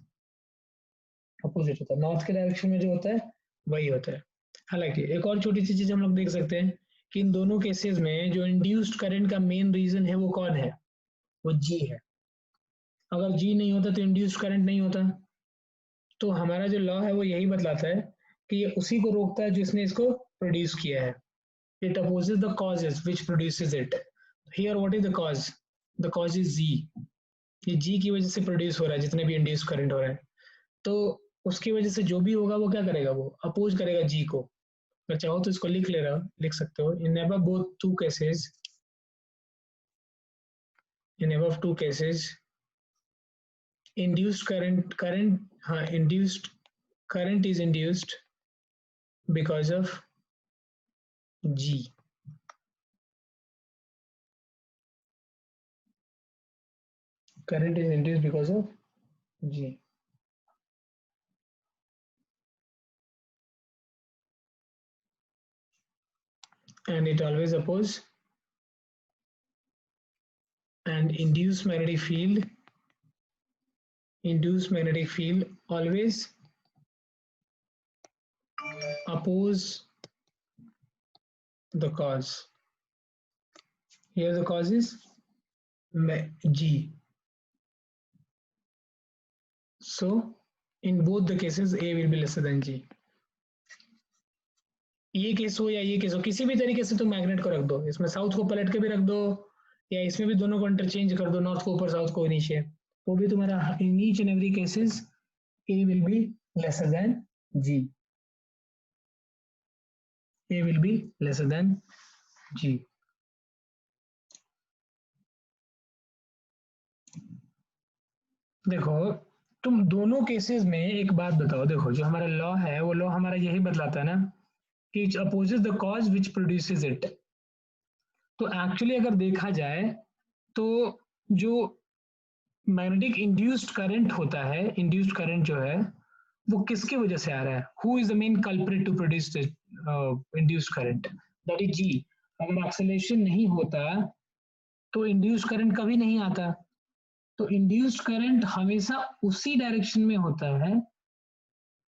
अपोजिट होता है, नॉर्थ के डायरेक्शन में जो होता है वही होता है। हालांकि एक और छोटी सी चीज हम लोग देख सकते हैं कि इन दोनों केसेस में जो इंड्यूस्ड करंट का मेन रीजन है वो कौन है, वो जी है। अगर जी नहीं होता तो इंड्यूस्ड करंट नहीं होता, तो हमारा जो लॉ है वो यही बतलाता है कि ये उसी को रोकता है जिसने इसको प्रोड्यूस किया है, it opposes the causes which produces it. Here what is the cause, the cause is G, ये G की वजह से प्रोड्यूस हो रहा है जितने भी इंड्यूस करंट हो रहा है, तो उसकी वजह से जो भी होगा वो क्या करेगा, वो अपोज करेगा G को। अगर चाहो तो इसको लिख ले रहा हो, लिख सकते हो, in above both two cases, in above two cases induced current हाँ induced current is induced because of G, current is induced because of G. And it always oppose and induced magnetic field always oppose the cause. Here the cause is G. So in both the cases A will be lesser than G. ये case हो या ये case हो, किसी भी तरीके से तुम मैग्नेट को रख दो, इसमें साउथ को पलट के भी रख दो या इसमें भी दोनों को इंटरचेंज कर दो, नॉर्थ को ऊपर साउथ को नीचे, तो भी तुम्हारा in each and every cases A will be lesser than G. A will be lesser than G. देखो तुम दोनों केसेस में एक बात बताओ, देखो जो हमारा लॉ है वो लॉ हमारा यही बतलाता है ना कि it opposes the cause which produces it. तो एक्चुअली अगर देखा जाए तो जो मैग्नेटिक इंड्यूस्ड करंट होता है, इंड्यूस्ड करंट जो है वो किसकी वजह से आ रहा है, who is the main culprit to produce induced current, that is G. अगर एक्सेलरेशन नहीं होता तो इंड्यूस्ड करंट कभी नहीं आता। तो इंड्यूस्ड करंट हमेशा उसी डायरेक्शन में होता है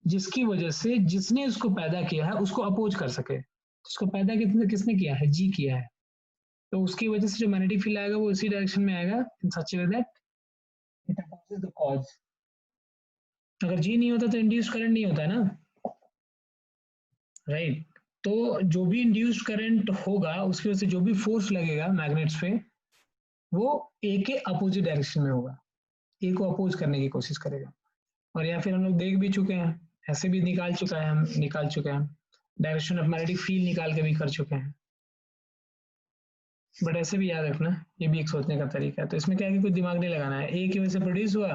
जिसकी वजह से जिसने उसको पैदा किया है उसको अपोज कर सके। उसको पैदा किसने किया है, जी किया है। तो उसकी वजह से जो मैग्नेटिक फील्ड आएगा वो उसी डायरेक्शन में आएगा in such way that it opposes the cause. अगर जी नहीं होता तो इंड्यूस्ड करंट नहीं होता ना, राइट। तो जो भी इंड्यूस्ड करंट होगा उसकी वजह से जो भी फोर्स लगेगा मैग्नेट्स पे वो ए के अपोजिट डायरेक्शन में होगा, ए को अपोज करने की कोशिश करेगा। और या फिर हम लोग देख भी चुके हैं, ऐसे भी निकाल चुके हैं डायरेक्शन ऑफ मैग्नेटिक फील्ड निकाल के भी कर चुके हैं। बट ऐसे भी याद रखना, ये भी एक सोचने का तरीका है। तो इसमें क्या है कि कुछ दिमाग नहीं लगाना है। ए की वजह से प्रोड्यूस हुआ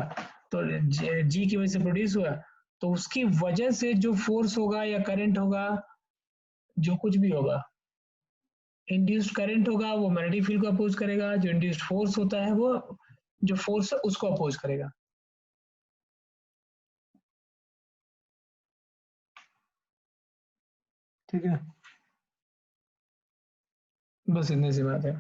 तो जी की वजह से प्रोड्यूस हुआ, तो उसकी वजह से जो फोर्स होगा या करंट होगा, जो कुछ भी होगा, इंड्यूस्ड करंट होगा वो मैग्नेटिक फील्ड को अपोज करेगा, जो इंड्यूस्ड फोर्स होता है वो जो फोर्स है उसको अपोज करेगा। ठीक है, बस इतनी सी बात है।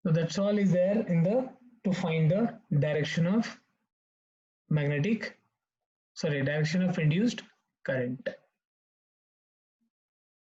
So that's all is there in the to find the direction of direction of induced current.